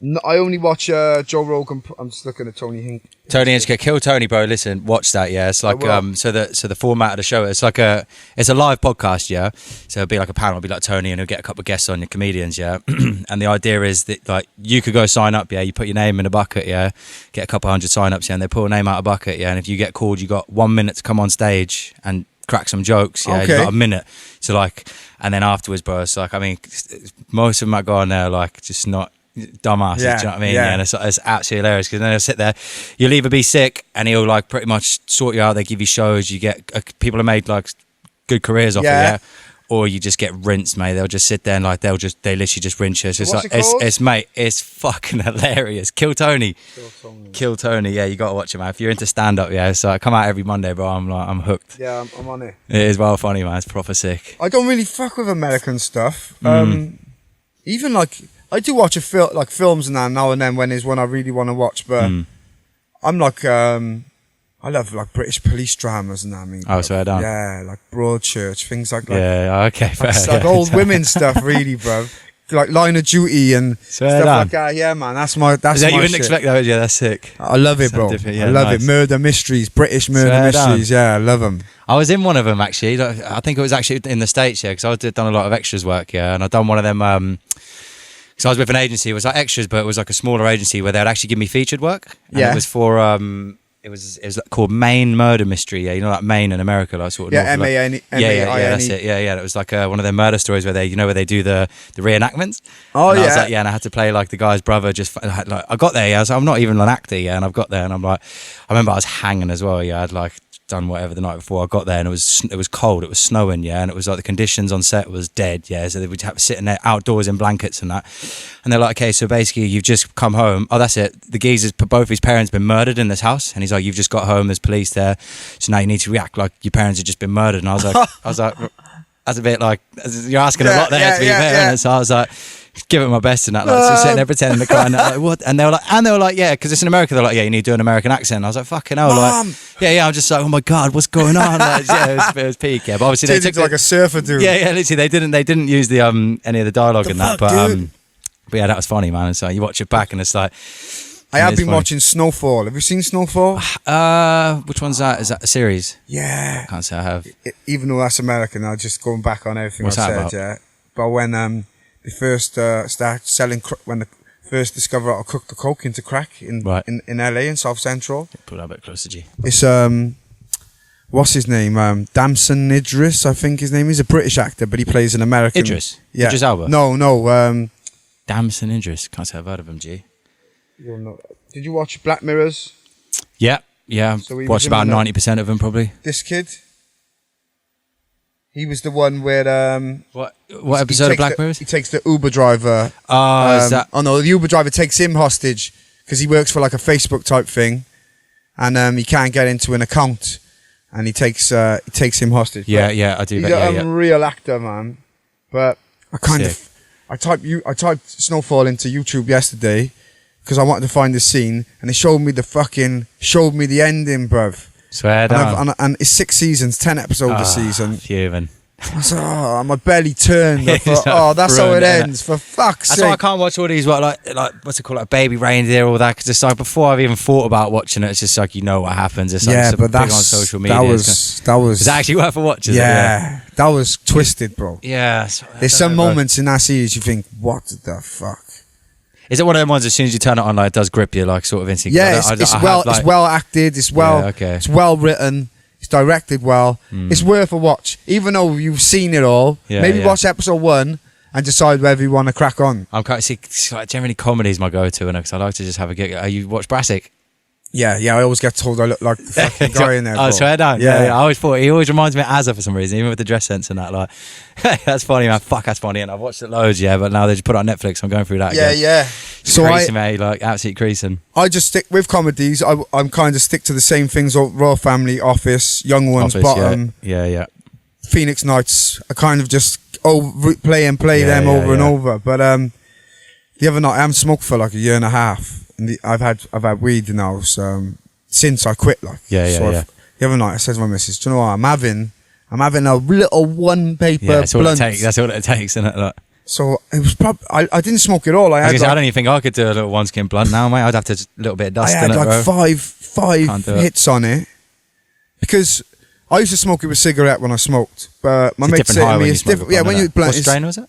No, I only watch Joe Rogan. I'm just looking at Tony Hinchcliffe. Tony Hinchcliffe, Kill Tony, bro. Listen, watch that. Yeah, it's like so the format of the show. It's a live podcast. Yeah, so it'll be like a panel. It'll be like Tony, and he'll get a couple of guests on, your comedians. Yeah, and the idea is that like you could go sign up. Yeah, you put your name in a bucket. Yeah, get a couple 100 sign-ups. Yeah, and they pull a name out of a bucket. Yeah, and if you get called, you got 1 minute to come on stage and crack some jokes. Yeah, you got a minute. So like, and then afterwards, bro. It's like, I mean, most of them might go on there like just not. Dumbasses, do you know what I mean? Yeah, and it's absolutely hilarious because then they'll sit there. You'll either be sick and he'll like pretty much sort you out. They give you shows. You get people have made like good careers off it, or you just get rinsed, mate. They'll just sit there and like they literally just rinse you. It's just like it's fucking hilarious. Kill Tony. Yeah, you gotta watch it, man. If you're into stand up, yeah. So I come out every Monday, bro. I'm hooked. Yeah, I'm on it. It is well funny, man. It's proper sick. I don't really fuck with American stuff. Even like I do watch like films and that now and then when there's one I really want to watch, but I'm like I love like British police dramas and that. I mean, swear down. Yeah, like Broadchurch, things like that. Yeah, okay, fair. Like old women stuff, really, bro. Like Line of Duty and stuff like that. Yeah, man, that's my you wouldn't expect that, yeah, that's sick. I love it, bro. I love it. Murder mysteries, British murder mysteries. Yeah, I love them. I was in one of them actually. I think it was actually in the States, yeah, because I done a lot of extras work, yeah, and I'd done one of them. Because I was with an agency, it was like extras, but it was like a smaller agency where they'd actually give me featured work. And it was for it was called Maine Murder Mystery. Yeah, you know, like Maine in America, like sort of. Yeah, M-A-N-E. Yeah, that's it. Yeah. It was like one of their murder stories where they do the reenactments. Oh, and yeah. I was like, and I had to play like the guy's brother. Just like I got there, yeah. I was like, I'm not even an actor, yeah, and I've got there, and I'm like, I remember I was hanging as well. Yeah, I'd like done whatever the night before I got there, and it was cold, it was snowing, yeah, and it was like the conditions on set was dead, yeah, so they would have to sit in there outdoors in blankets and that, and they're like, okay, so basically you've just come home, oh that's it, the geezer's, both his parents been murdered in this house, and he's like, you've just got home, there's police there, so now you need to react like your parents have just been murdered. And I was like that's a bit like, you're asking a lot there, to be fair. So I was like, give it my best and that, like, so sitting there pretending to cry and that, like, what? And they were like, yeah, because it's in America, they're like, yeah, you need to do an American accent. And I was like, fucking hell, Mom. like, yeah, I'm just like, oh my god, what's going on? Like, yeah, it was peak, yeah. But obviously they took like a surfer dude. Yeah, literally, they didn't use the any of the dialogue in that, but yeah, that was funny, man. And so you watch it back, and it's like, I have been watching Snowfall. Have you seen Snowfall? Which one's that? Is that a series? Yeah. I can't say I have. Even though that's American, I'm just going back on everything What's I that said. about? Yeah. But when they first start selling, when they first discovered how to cook the coke into crack in LA in South Central. Put that a bit closer, G. It's what's his name? Damson Idris, I think his name is. A British actor, but he plays an American. Idris. Yeah. Idris Elba. No. Damson Idris. Can't say I've heard of him, G. You'll know. Did you watch Black Mirrors? Yeah. So watched about 90% of them probably. This kid. He was the one where what episode of Black Mirrors? He takes the Uber driver. Is that? Oh no, the Uber driver takes him hostage because he works for like a Facebook type thing, and he can't get into an account, and he takes him hostage. Yeah, I do. He's a real actor, man. But I typed Snowfall into YouTube yesterday because I wanted to find the scene, and it showed me the ending, bruv. Swear down. And it's 6 seasons, 10 episodes a season. Human. I was like, my belly turned. I thought, that's how it ends. For fuck's sake. That's why I can't watch all these, like what's it called, like Baby Reindeer, all that, because it's like before I've even thought about watching it, it's just like, you know what happens. It's like, it's but big on social media. That was. Is that actually worth a watch? Yeah, that was twisted, bro. Yeah. There's some moments in that series you think, what the fuck? Is it one of them ones as soon as you turn it on, like it does grip you, like sort of instantly? Yeah, it's well acted. It's it's well written. It's directed well. It's worth a watch, even though you've seen it all. Maybe watch episode 1 and decide whether you want to crack on. I'm kind of like generally comedy is my go-to, and because I like to just have a gig. You watch Brassic? Yeah, I always get told I look like the fucking guy in there. Oh, swear down. Yeah, I always thought he always reminds me of Azza for some reason, even with the dress sense and that. Like, that's funny, man. Fuck, that's funny. And I've watched it loads, but now they just put it on Netflix. I'm going through that again. Yeah. So creasing, mate, like absolutely creasing. I just stick with comedies. I'm kind of stick to the same things: Royal Family, Office, Young Ones, Bottom. Yeah. Phoenix Nights. I kind of just play them over and over. But the other night, I haven't smoked for like a year and a half. And I've had weed now since I quit. Like, the other night I said to my missus, "Do you know what? I'm having a little one paper blunt." That's all it takes, isn't it? Like, so it was probably I didn't smoke it all. I don't even think I could do a little one skin blunt now, mate. I'd have to a little bit of dust. I had in like it, five hits on it because I used to smoke it with cigarette when I smoked, but my mate said to me it's different. Yeah, when you blunt, what strain was it?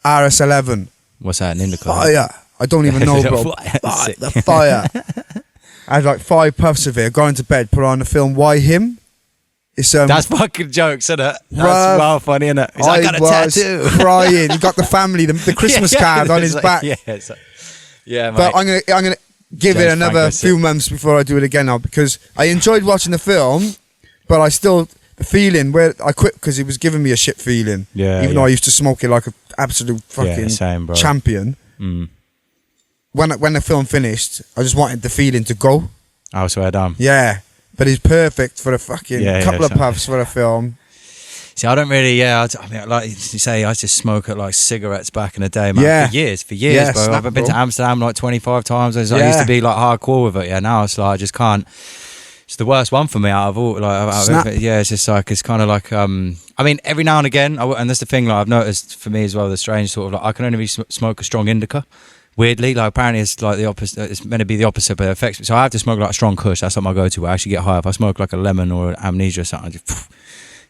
RS11. What's that? An indica? Fire. I don't even know, bro. The fire. I had like 5 puffs of it. I got into bed, put on the film Why Him? It's that's fucking jokes, isn't it? That's well funny, isn't it? I got a tattoo. Crying. He got the family, the Christmas card on his back. Yeah, mate. But I'm gonna give it another few months before I do it again now because I enjoyed watching the film, but the feeling where I quit because it was giving me a shit feeling. Yeah. Even though I used to smoke it like an absolute fucking same, bro. champion. When the film finished, I just wanted the feeling to go. I swear down. Yeah. But it's perfect for a fucking couple of puffs for a film. See, I don't really, I mean, like you say, I used to smoke at like cigarettes back in the day, man. For years, bro. I've been to Amsterdam like 25 times. I used to be like hardcore with it. Yeah, now it's like I just can't. It's the worst one for me out of all. It's just like it's kind of like. I meant every now and again, and that's the thing. Like I've noticed for me as well, the strange sort of like I can only smoke a strong indica. Weirdly, like apparently it's like the opposite. It's meant to be the opposite, but it affects me. So I have to smoke like a strong kush. That's like my go-to. Where I actually get high. If I smoke like a lemon or an amnesia or something, just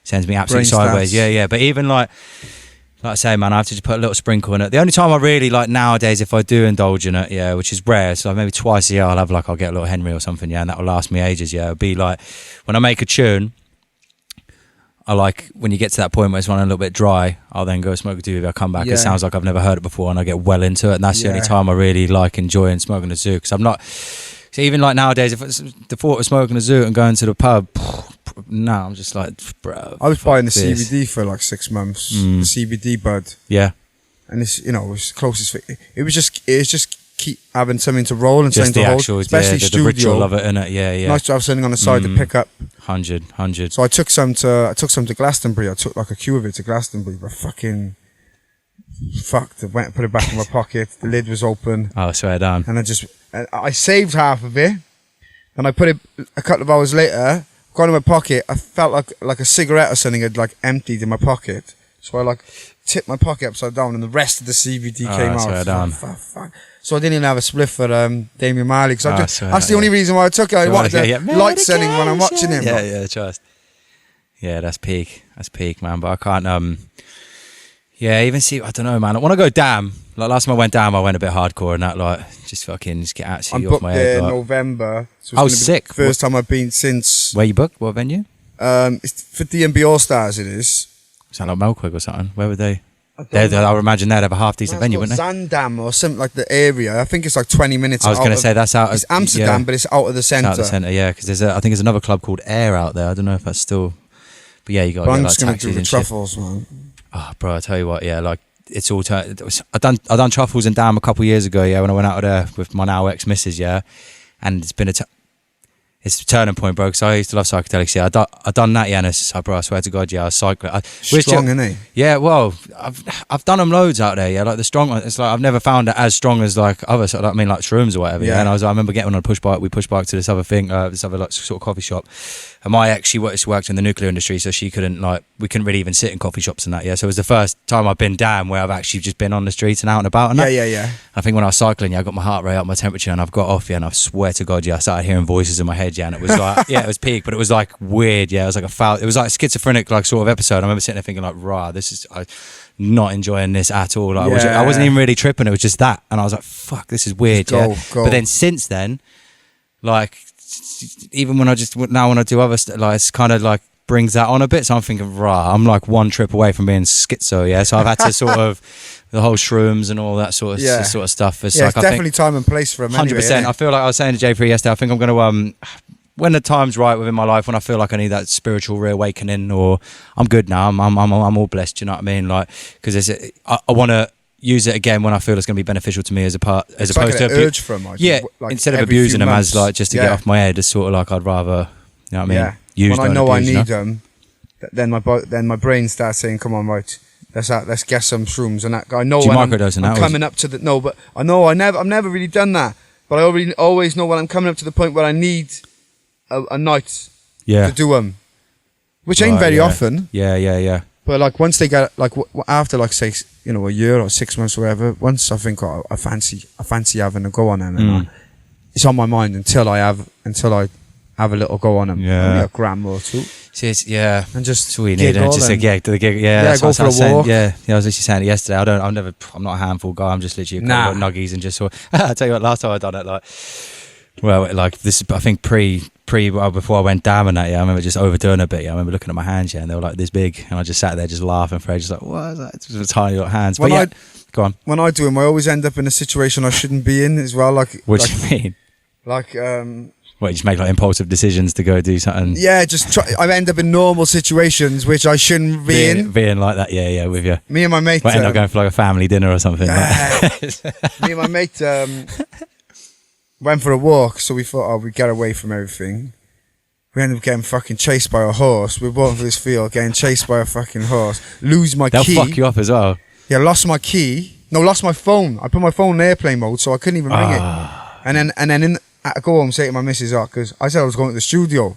sends me absolutely sideways. Yeah. But even like I say, man, I have to just put a little sprinkle in it. The only time I really like nowadays, if I do indulge in it, which is rare, so maybe twice a year, I'll get a little Henry or something, and that will last me ages. It'll be like when I make a tune. I like when you get to that point where it's running a little bit dry, I'll then go smoke a doobie. I come back, it sounds like I've never heard it before, and I get well into it. And that's the only time I really like enjoying smoking a zoo. Because I'm not, so even like nowadays, if it's the thought of smoking a zoo and going to the pub, no, I'm just like, bro. I was buying the CBD for like 6 months, the CBD bud. Yeah. And it's, it was the closest. It was just keep having something to roll and just something to actual, hold, especially the studio. ritual of it, innit? Yeah. Nice to have something on the side to pick up. 100. So I took some to Glastonbury. I took like a cue of it to Glastonbury, but fucking fucked. I went and put it back in my pocket. The lid was open. Oh, swear down. And I saved half of it. And I put it a couple of hours later, got it in my pocket. I felt like a cigarette or something had like emptied in my pocket. So I like tipped my pocket upside down, and the rest of the CBD came out. Swear down. Fuck. So I didn't even have a spliff for Damian Marley, because that's the only reason why I took it. I wanted the light setting when I'm watching him. Yeah, trust. Yeah, that's peak. That's peak, man. But I can't. Even see. I don't know, man. I want to go damn. Like last time I went down, I went a bit hardcore and that. Like just get absolutely off my head. I'm booked there in November. So I was sick. First time I've been since. Where you booked? What venue? It's for D&B All Stars. It is. Sound like Melquig or something. Where were they? I would imagine they'd have a half decent venue, wouldn't they? Zandam or something like the area. I think it's like 20 minutes. I was going to say that's out. It's Amsterdam, but it's out of the centre. Out of the centre, yeah. Because I think there's another club called Air out there. I don't know if that's still. But yeah, you got to get like taxis and shit. I'm just going to do the truffles, man. Oh, bro, I tell you what, like it's all. I done truffles in Dam a couple of years ago, when I went out of there with my now ex missus, and it's been it's a turning point, bro, because I used to love psychedelics. I done that, and it's like, bro, I swear to God, I was cycling. Strong, isn't he? Yeah, well, I've done them loads out there, like the strong one. It's like I've never found it as strong as like others. I mean, like shrooms or whatever. And I remember getting on a push bike. We push bike to this other thing, this other like sort of coffee shop. And my ex, she worked in the nuclear industry, so we couldn't really even sit in coffee shops and that. So it was the first time I've been down where I've actually just been on the streets and out and about. And that. Yeah. I think when I was cycling, I got my heart rate up, my temperature, and I've got off, and I swear to God, I started hearing voices in my head, and it was like, it was peak, but it was like weird, it was like it was like a schizophrenic like sort of episode. I remember sitting there thinking like, I'm not enjoying this at all. Like, I wasn't even really tripping, it was just that, and I was like, fuck, this is weird. Go. But then since then, like, even when I do other stuff, like it's kind of like brings that on a bit. So I'm thinking, I'm like one trip away from being schizo. So I've had to sort of the whole shrooms and all that sort of stuff. It's like, it's definitely time and place for them. 100%. Anyway, I feel like I was saying to J3 yesterday, I think I'm going to when the time's right within my life, when I feel like I need that spiritual reawakening, or I'm good now, I'm all blessed. You know what I mean? Like, because I want to use it again when I feel it's going to be beneficial to me as opposed like to urge from instead of abusing them as like just to get off my head. It's sort of like I'd rather, you know what I mean? Use when I know I need them, then my brain starts saying, "Come on, right, let's get some shrooms." And that I know when I'm coming up to the but I know I've never really done that, but I always know when I'm coming up to the point where I need a night to do them, which ain't very often. Yeah. But like once they get like after like say a year or 6 months or whatever, once I think I fancy having a go on them, and it's on my mind until I have a little go on them, only a gram or two. And just that's what you need. Just a gig, go for a walk. I was literally saying it yesterday. I'm not a handful guy. I'm just literally a couple of nuggies and just sort. I tell you what, last time I done it, like this, I think before I went down and that, I remember just overdoing a bit. I remember looking at my hands, and they were like this big, and I just sat there just laughing for ages, like, what is that? It's just tiny little hands. Go on. When I do them, I always end up in a situation I shouldn't be in as well. Like, what do you mean? Like, what What, you just make like impulsive decisions to go do something? Yeah, I end up in normal situations which I shouldn't be in. Being like that, yeah, with you. Me and my mate... Might end up going for like a family dinner or something. Me and my mate went for a walk, so we thought, we'd get away from everything. We ended up getting fucking chased by a horse. We were walking through this field, getting chased by a fucking horse. Lose my key. They'll fuck you up as well. Yeah, lost my key. No, lost my phone. I put my phone in airplane mode, so I couldn't even ring it. And then I go home, say to my missus, because I said I was going to the studio,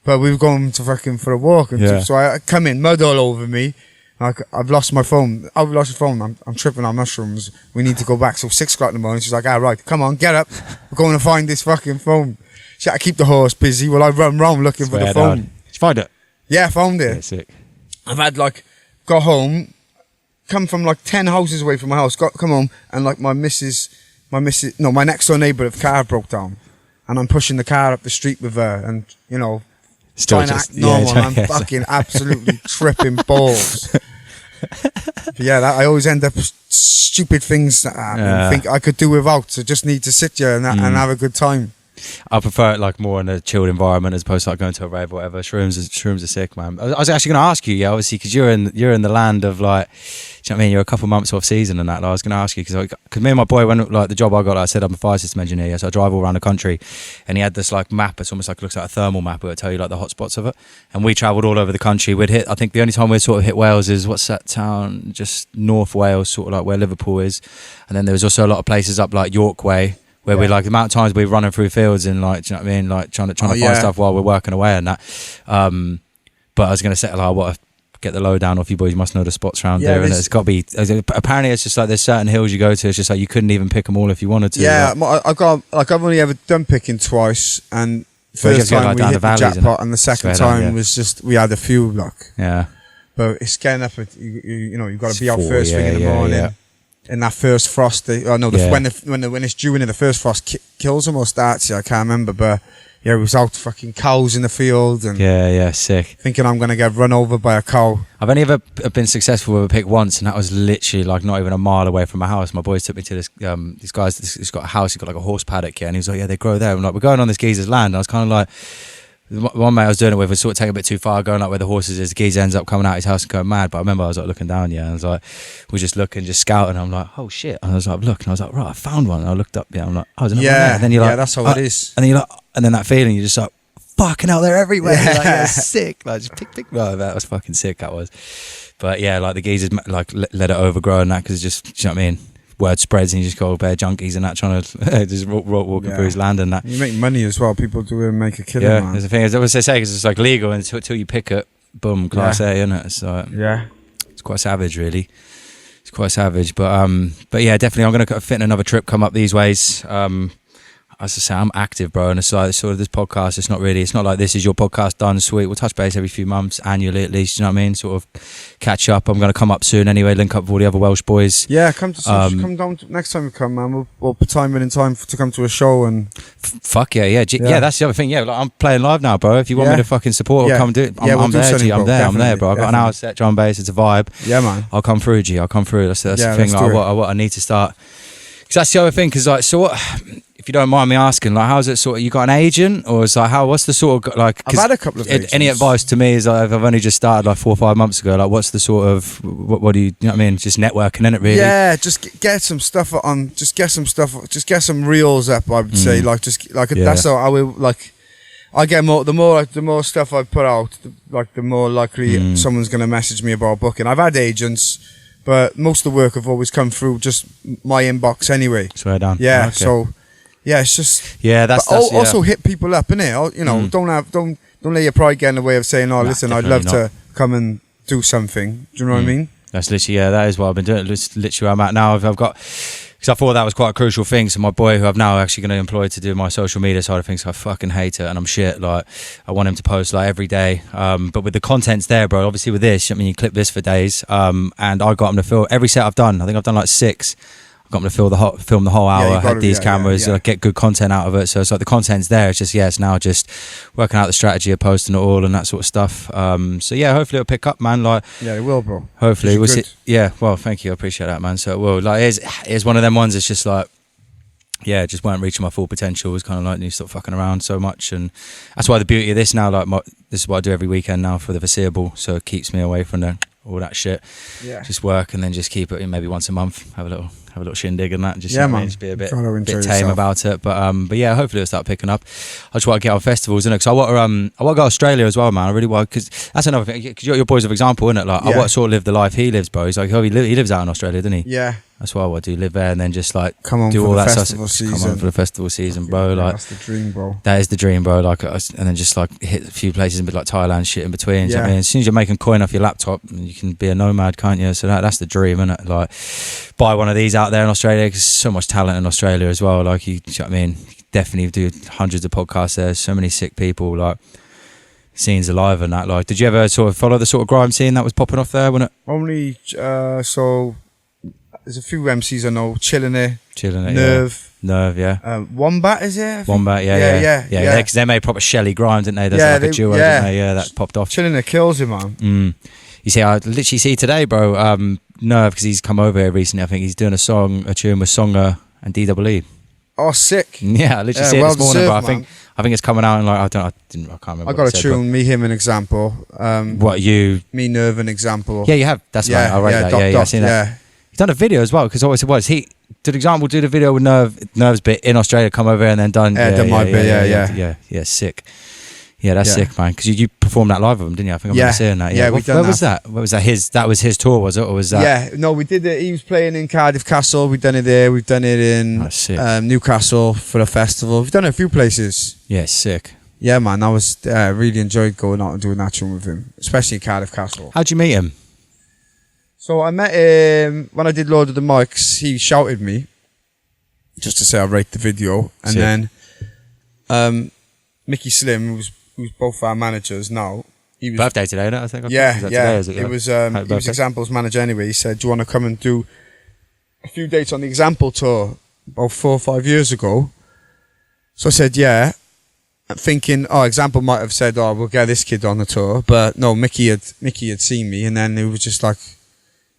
but we were going to fucking for a walk. And so I come in, mud all over me. I've lost my phone. I've lost the phone. I'm tripping on mushrooms. We need to go back. So 6 o'clock in the morning, she's like, right, come on, get up. We're going to find this fucking phone. She had to keep the horse busy while I run around looking for the phone. Did you find it? Yeah, I found it. Yeah, sick. I've had got home, come from 10 houses away from my house, come home, and my next door neighbour, the car broke down. And I'm pushing the car up the street with her and, still trying to act normal. And I'm fucking absolutely tripping balls. I always end up stupid things that I think I could do without. So just need to sit here and have a good time. I prefer it more in a chilled environment as opposed to going to a rave or whatever. Shrooms are sick, man. I was actually going to ask you, obviously, because you're in the land of do you know what I mean? You're a couple months off season and that. I was going to ask you because me and my boy, when the job I got, I said I'm a fire system engineer, so I drive all around the country, and he had this map. It's almost looks like a thermal map where it tell you the hot spots of it. And we travelled all over the country. We'd hit. I think the only time we sort of hit Wales is what's that town just north Wales, sort of where Liverpool is, and then there was also a lot of places up York Way. Where we the amount of times we were running through fields and do you know what I mean, trying to find stuff while we're working away and that. But I was going to say, I want to get the lowdown off you boys. You must know the spots around there, and it's got to be. Apparently, it's just there's certain hills you go to. It's just you couldn't even pick them all if you wanted to. Yeah, I've only ever done picking twice, and first time we hit the jackpot, and the second time was just we had a few Yeah, but it's getting up. You've got to be out first thing in the morning. Yeah. In that first frost, when it's due in, the first frost kills them or starts you. I can't remember, but it was out fucking cows in the field and sick. Thinking I'm gonna get run over by a cow. I've only ever been successful with a pick once, and that was literally not even a mile away from my house. My boys took me to this these guys. He's got a house. He's got a horse paddock here, and he was like, "Yeah, they grow there." I'm like, "We're going on this geezer's land." And I was kind of one mate I was doing it with was sort of taking a bit too far, going where the horses is. The geezer ends up coming out his house and going mad. But I remember I was looking down, and I was we're just looking, just scouting. I'm like, oh shit! And I was look, and I was right, I found one. And I looked up, I'm like, oh, there's another one there. And then you're that's how it is. And then you're and then that feeling, you're just fucking hell, they're everywhere. Yeah. Sick. Just pick. Well, that was fucking sick. That was. But yeah, the geezers let it overgrow and that because just, do you know what I mean? Word spreads and you just got bare junkies and that trying to just walking through his land and that. You make money as well. People do make a killing. Yeah, there's the thing. As they say, because it's legal until you pick it, boom, class A, isn't it? So it's quite savage, really. It's quite savage, but yeah, definitely. I'm gonna fit in another trip. Come up these ways. As I say, I'm active, bro, and it's sort of this podcast. It's not like this is your podcast done, sweet. We'll touch base every few months, annually at least. You know what I mean? Sort of catch up. I'm going to come up soon anyway. Link up with all the other Welsh boys. Yeah, come down next time we come, man. We'll put time in time to come to a show and. Fuck yeah. That's the other thing. Yeah, I'm playing live now, bro. If you want me to fucking support or come do it, I'm there, G. I'm there, bro. I've got an hour set drum bass. It's a vibe. Yeah, man. I'll come through, G. I'll come through. That's the thing. I need to start. Because that's the other thing. Because so what? If you don't mind me asking, how's it sort of, you got an agent or is what's the sort of I've had a couple of agents. Any advice to me is I've only just started 4 or 5 months ago, what's the sort of, what do you know what I mean? Just networking, innit, really? Yeah, just get some stuff on, just get some reels up, I would say, that's how I will, I get more, the more stuff I put out, the more likely someone's going to message me about booking. I've had agents, but most of the work have always come through just my inbox anyway. Swear down. Yeah, okay. So... Yeah, it's just also hit people up, innit? Don't let your pride get in the way of saying, listen, I'd love to come and do something. Do you know what I mean? That's literally that is what I've been doing. It's literally where I'm at now. I've got, because I thought that was quite a crucial thing. So my boy, who I'm now actually going to employ to do my social media side of things, I fucking hate it and I'm shit. I want him to post every day. But with the contents there, bro, obviously with this, you clip this for days. And I got him to film every set I've done. I think I've done 6. Got them to film the whole hour, had these cameras, get good content out of it. So it's the content's there. It's just, it's now just working out the strategy of posting it all and that sort of stuff. So yeah, hopefully it'll pick up, man. Yeah, it will, bro. Hopefully we'll see. Yeah, well, thank you. I appreciate that, man. So it will. It's one of them ones. It's just yeah, just weren't reaching my full potential. It was kind of like, you stop fucking around so much. And that's why the beauty of this now, like this is what I do every weekend now for the foreseeable. So it keeps me away from all that shit. Yeah. Just work and then just keep it maybe once a month, have a little shindig and that. Just, yeah, man. Just be a bit tame about it. But yeah, hopefully it'll start picking up. I just want to get on festivals, innit? Because I want to go to Australia as well, man. I really want, because that's another thing. Because your boy's an example, innit? Like, I want to sort of live the life he lives, bro. He's like, he lives out in Australia, doesn't he? Yeah. That's what I want to do, live there and then just like come on do for all the that festival stuff. season. Come on for the festival season, bro. Like, that's the dream, bro. That is the dream, bro. Like, and then just like hit a few places in like Thailand, shit in between. So, I mean, as soon as you're making coin off your laptop, you can be a nomad, can't you? So that's the dream, isn't it? Like, buy one of these out there in Australia, because so much talent in Australia as well. Like, you know what I mean? You definitely do hundreds of podcasts there. So many sick people. Like, scenes alive and that. Like, did you ever sort of follow the sort of grime scene that was popping off there? Wasn't it? Only so. There's a few MCs I know. Chilling Nerve, yeah. Wombat, is it? Wombat, yeah. Because they made proper Shelly grime, didn't they? There's like a duo, didn't they? Yeah, that popped off. Chilling kills him, man. You see, I literally see today, bro. Nerve, because he's come over here recently. I think he's doing a tune with Songa and DWE. Oh, sick! Yeah, I literally see it this morning, bro. I think it's coming out in like I can't remember. I got a tune, me, him, an example. Me, Nerve, an example. Yeah, you have. That's right. I'll write that. Yeah, I've seen that. Yeah. He's done a video as well, because always it was he did example do the video with Nerve's bit in Australia, come over here and then done my bit. Yeah, sick. Yeah, that's sick, man. Because you performed that live with him, didn't you? I think I remember seeing that. Yeah, where was that? Where was that? That was his tour, was it? Or was that? Yeah, no, we did it. He was playing in Cardiff Castle. We've done it there. We've done it in Newcastle for a festival. We've done it a few places. Yeah, sick. Yeah, man, I was really enjoyed going out and doing that tune with him, especially in Cardiff Castle. How'd you meet him? So I met him when I did Lord of the Mics. He shouted me just to say I rate the video, and then Mickey Slim, who's both our managers now. He was birthday today, I think. Yeah. It was he was Example's manager anyway. He said, "Do you want to come and do a few dates on the Example tour about 4 or 5 years ago?" So I said, "Yeah." Thinking, Example might have said, we'll get this kid on the tour, but no, Mickey had seen me, and then it was just like,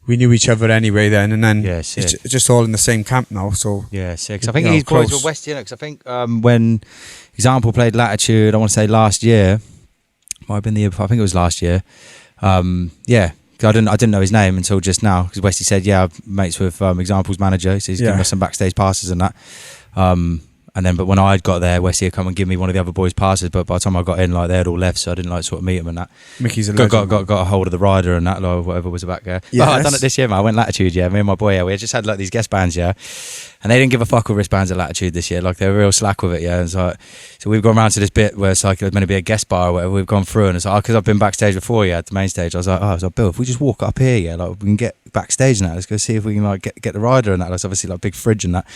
we knew each other anyway then, and then it's just all in the same camp now. So yeah, sick. I think he's boys with Westy, because I think when Example played Latitude, I want to say last year, might have been the year before, I think it was last year. I didn't know his name until just now, because Westy said, I'm mates with Example's manager, so he's giving us some backstage passes and that. And then, but when I got there, Westy had come and give me one of the other boys' passes. But by the time I got in, like, they had all left, so I didn't like sort of meet them and that. Mickey's a legend. Got a hold of the rider and that, like, whatever was back there. Yeah, I've done it this year, man. I went Latitude, me and my boy. We just had like these guest bands, and they didn't give a fuck with wristbands at Latitude this year. Like, they were real slack with it, And it's like, so we've gone around to this bit where it's like there's meant to be a guest bar or whatever. We've gone through, and it's like, because I've been backstage before, at the main stage. I was like, Bill, if we just walk up here, like, we can get backstage and that. Let's go see if we can like get the rider and that. There's obviously like big fridge and that.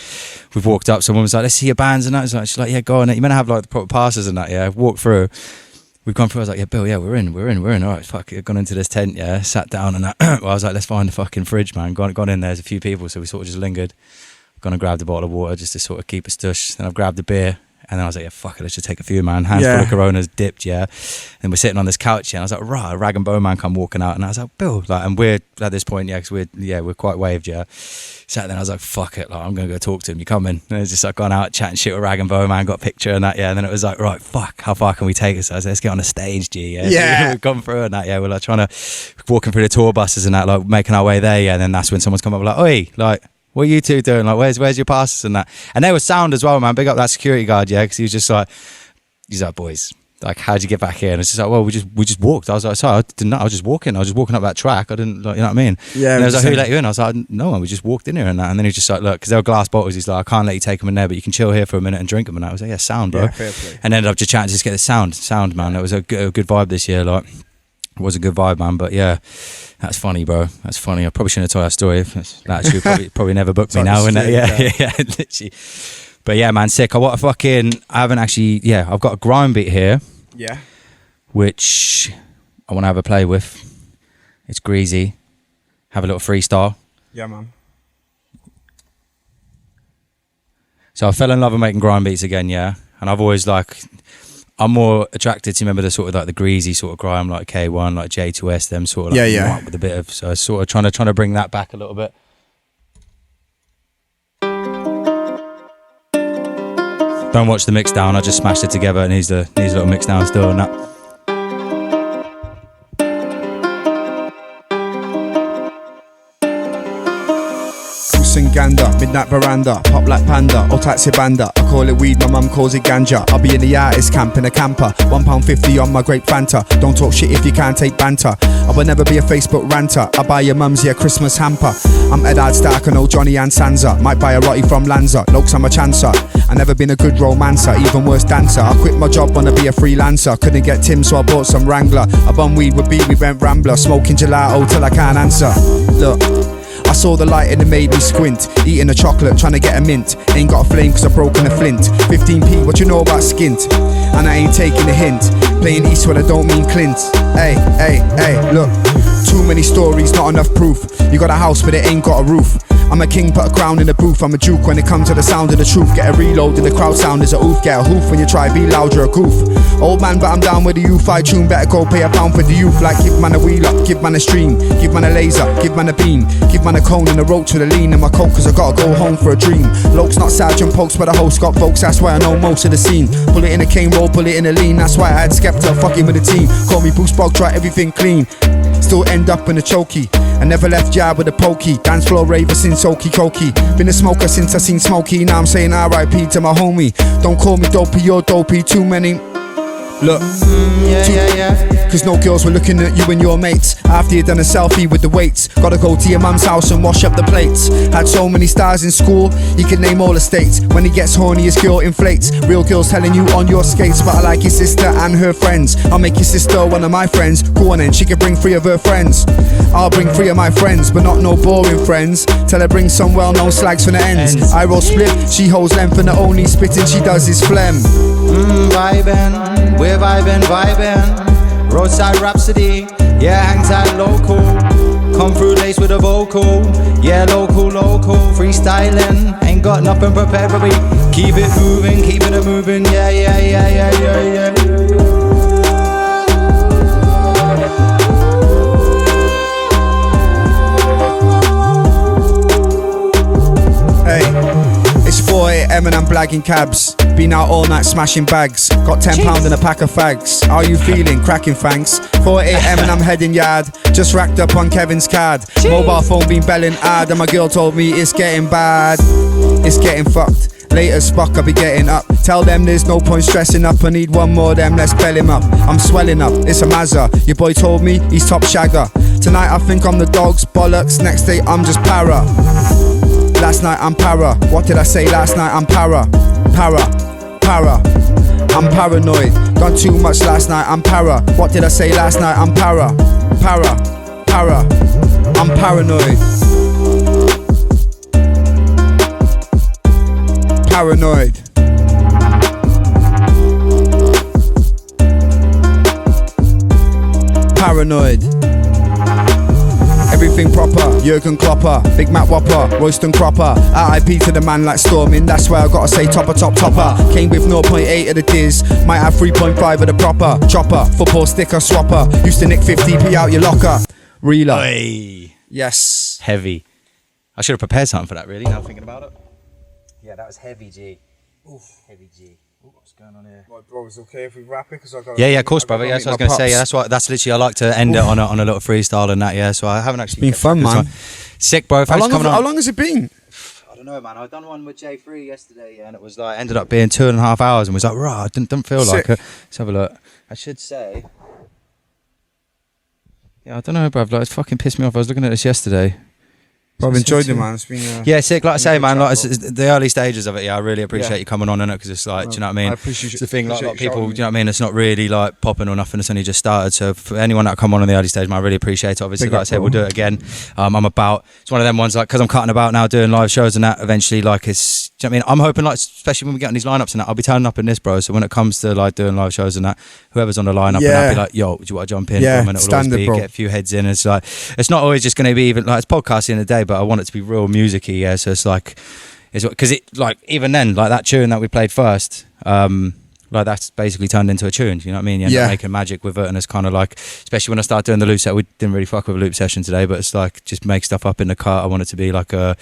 We've walked up. Someone was like, let's see your bands and that. She's like, yeah, go on. You meant to have like the proper passes and that. Yeah, walked through. We've gone through. I was like, yeah, Bill, we're in. All right, fuck it. I've gone into this tent. Yeah, sat down and that. Well, I was like, let's find the fucking fridge, man. Gone in. There's a few people, so we sort of just lingered. Gone and grabbed a bottle of water just to sort of keep us stush. Then I've grabbed a beer. And then I was like, yeah, fuck it, let's just take a few, man. Hands full of Coronas, dipped, And we're sitting on this couch, and I was like, right, a rag and bone man come walking out. And I was like, Bill, like, and we're at this point, because we're quite waved, Sat there, and I was like, fuck it, like, I'm going to go talk to him. You coming? And it's just like gone out, chatting shit with rag and bone man, got a picture and that, And then it was like, right, fuck, how far can we take us? So I was like, let's get on the stage, G, So we've gone through and that, We're like trying to, walking through the tour buses and that, like making our way there, And then that's when someone's come up like, oi, like, what are you two doing? Like, where's your passes and that? And they were sound as well, man. Big up that security guard, because he was just like, he's like, boys, like, how'd you get back here? And it's just like, well, we just walked. I was like, sorry, I didn't know. I was just walking up that track. I didn't, like, you know what I mean? Yeah. And I was like, who let you in? I was like, no one. We just walked in here and that. And then he was just like, look, because they were glass bottles. He's like, I can't let you take them in there, but you can chill here for a minute and drink them. And I was like, yeah, sound, bro. Yeah, fair play. And ended up just chatting to just get the sound, man. It was a good vibe this year, like. It was a good vibe, man. But yeah, that's funny, bro. That's funny. I probably shouldn't have told that story. Actually, probably never booked me now, innit? Yeah, literally. But yeah, man, sick. I haven't actually. I've got a grime beat here. Yeah. Which I want to have a play with. It's greasy. Have a little freestyle. Yeah, man. So I fell in love with making grime beats again, and I've always I'm more attracted to, remember, the sort of like the greasy sort of grime, like K1, like J2S, them sort of like with a bit of, so sort of trying to bring that back a little bit. Don't watch the mix down. I just smashed it together, and he's a little mix down still and that. Gander, midnight veranda, pop like panda, or taxi banda. I call it weed, my mum calls it ganja. I'll be in the artist camp in a camper, £1.50 on my grape Fanta. Don't talk shit if you can't take banter. I will never be a Facebook ranter. I buy your mum's Christmas hamper. I'm Ed Stark and old Johnny and Sansa. Might buy a Rotty from Lanza. Lokes, I'm a chancer. I never been a good romancer, even worse dancer. I quit my job, wanna be a freelancer. Couldn't get Tim, so I bought some Wrangler. I bum weed with beat, we went Rambler. Smoking gelato till I can't answer. Look, I saw the light and it made me squint. Eating a chocolate, trying to get a mint. Ain't got a flame cause I've broken a flint. 15p, what you know about skint? And I ain't taking a hint. Playing Eastwood, I don't mean Clint. Hey, hey, hey, look. Too many stories, not enough proof. You got a house but it ain't got a roof. I'm a king, put a crown in the booth. I'm a juke when it comes to the sound of the truth. Get a reload and the crowd sound is a oof. Get a hoof when you try, be loud, you're a goof. Old man, but I'm down with the youth. I tune, better go pay £1 for the youth. Like give man a wheel up, give man a stream, give man a laser, give man a beam, give man a cone and a roach with a lean and my coke cause I gotta go home for a dream. Lokes not Sergeant Pokes but the host got folks, that's why I know most of the scene. Pull it in a cane roll, pull it in a lean, that's why I had Skepta fucking with the team. Call me Bruce Bog, try everything clean. Still end up in a chokey. I never left yard with a pokey. Dance floor raver since Okie Kokie. Been a smoker since I seen Smokey. Now I'm saying R.I.P. to my homie. Don't call me dopey, you're dopey. Too many. Look, cause no girls were looking at you and your mates after you done a selfie with the weights. Gotta go to your mum's house and wash up the plates. Had so many stars in school, he could name all the states. When he gets horny, his girl inflates. Real girls telling you on your skates, but I like your sister and her friends. I'll make your sister one of my friends. Go on then, she can bring 3 of her friends. I'll bring 3 of my friends, but not no boring friends. Tell her bring some well-known slags from the ends. I roll split, she holds length, and the only spitting she does is phlegm. Vibing, we're vibing. Roadside Rhapsody, yeah, hang tight local. Come through lace with a vocal, yeah, local. Freestyling, ain't got nothing prepared, but we keep it moving, keeping it moving, yeah. It's 4 AM and I'm blagging cabs. Been out all night smashing bags. Got £10 and a pack of fags. How you feeling? Cracking thanks. 4 AM and I'm heading yard. Just racked up on Kevin's card. Mobile phone been belling hard and my girl told me it's getting bad. It's getting fucked. Later Spock, I'll be getting up. Tell them there's no point stressing up. I need one more them, let's bell him up. I'm swelling up, it's a Mazza. Your boy told me he's top shagger. Tonight I think I'm the dog's bollocks. Next day I'm just para. Last night I'm para. What did I say last night? I'm para. I'm paranoid. Done too much last night, I'm para. What did I say last night? I'm para. I'm paranoid. Paranoid. Paranoid. Everything proper, Jurgen Klopper, Big Mac Whopper, Royston Cropper. R.I.P. to the man like Storming, that's why I gotta say topper. Came with 0.8 of the diz, might have 3.5 of the proper. Chopper, football sticker swapper, used to nick 50p out your locker. Reeler. Hey. Yes. Heavy. I should have prepared something for that, really, now thinking about it. Yeah, that was heavy, G. Oof, heavy G. Ooh, what's going on here? My bro, is it okay if we wrap it? Cause I yeah, of course, brother. Yeah, that's what I was going to say. Yeah, that's literally, I like to end it on a little freestyle and that, yeah. So I haven't actually... It's been fun, man. Sick, bro. How long has it been? I don't know, man. I done one with J3 yesterday, yeah, and it was like, ended up being 2.5 hours and was like, rah, didn't feel Sick. like it. Let's have a look. I should say... Yeah, I don't know, bruv. Like, it's fucking pissed me off. I was looking at this yesterday. I've enjoyed it, man. It's been yeah, sick. Like I say, man, like it's the early stages of it. Yeah, I really appreciate you coming on in it because it's like, do you know what I mean? I appreciate it's the thing. Like a lot of people, do you know what I mean? It's not really like popping or nothing. It's only just started. So for anyone that come on in the early stage, man, I really appreciate it. Obviously, like I said, we'll do it again. I'm about. It's one of them ones like because I'm cutting about now, doing live shows and that. Eventually, like it's. Do you know what I mean? I'm hoping like, especially when we get on these lineups and that, I'll be turning up in this, bro. So when it comes to like doing live shows and that, whoever's on the lineup, and I'll be like, yo, do you want to jump in? Yeah, and it'll always be, get a few heads in. It's like it's not always just going to be even like it's podcasting in the day, but I want it to be real musicy, yeah. So it's like, it's because it like even then like that tune that we played first, like that's basically turned into a tune. You know what I mean? Yeah, making magic with it, and it's kind of like, especially when I started doing the loop set, we didn't really fuck with a loop session today, but it's like just make stuff up in the car. I want it to be like a.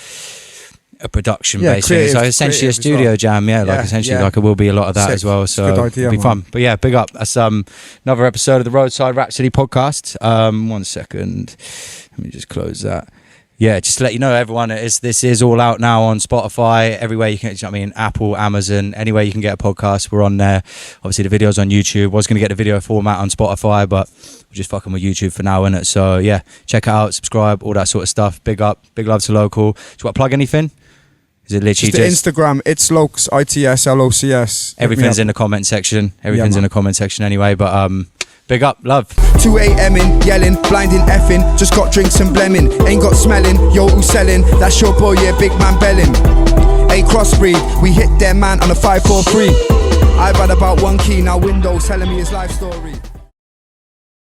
a production based thing. It's like essentially a studio jam, like essentially like it will be a lot of that Sick. as well. So good idea, it'll be fun. But yeah, big up. That's another episode of the Roadside Rhapsody podcast. 1 second. Let me just close that. Yeah, just to let you know, everyone, this is all out now on Spotify, everywhere you can, Apple, Amazon, anywhere you can get a podcast, we're on there. Obviously, the video's on YouTube. Was going to get the video format on Spotify, but we're just fucking with YouTube for now, innit? So, yeah, check it out, subscribe, all that sort of stuff. Big up, big love to Local. Do you want to plug anything? Is it literally just the Instagram, it's Locs, ITSLOCS. Everything's in the comment section. Everything's in the comment section anyway, but... big up, love. 2 a.m. in, yelling, blinding, effing. Just got drinks and blemming. Ain't got smelling, yo, who's selling? That's your boy, yeah, big man belling. Hey, CrossBreed, we hit their man on a 543. I've had about 1 key, now Windows telling me his life story.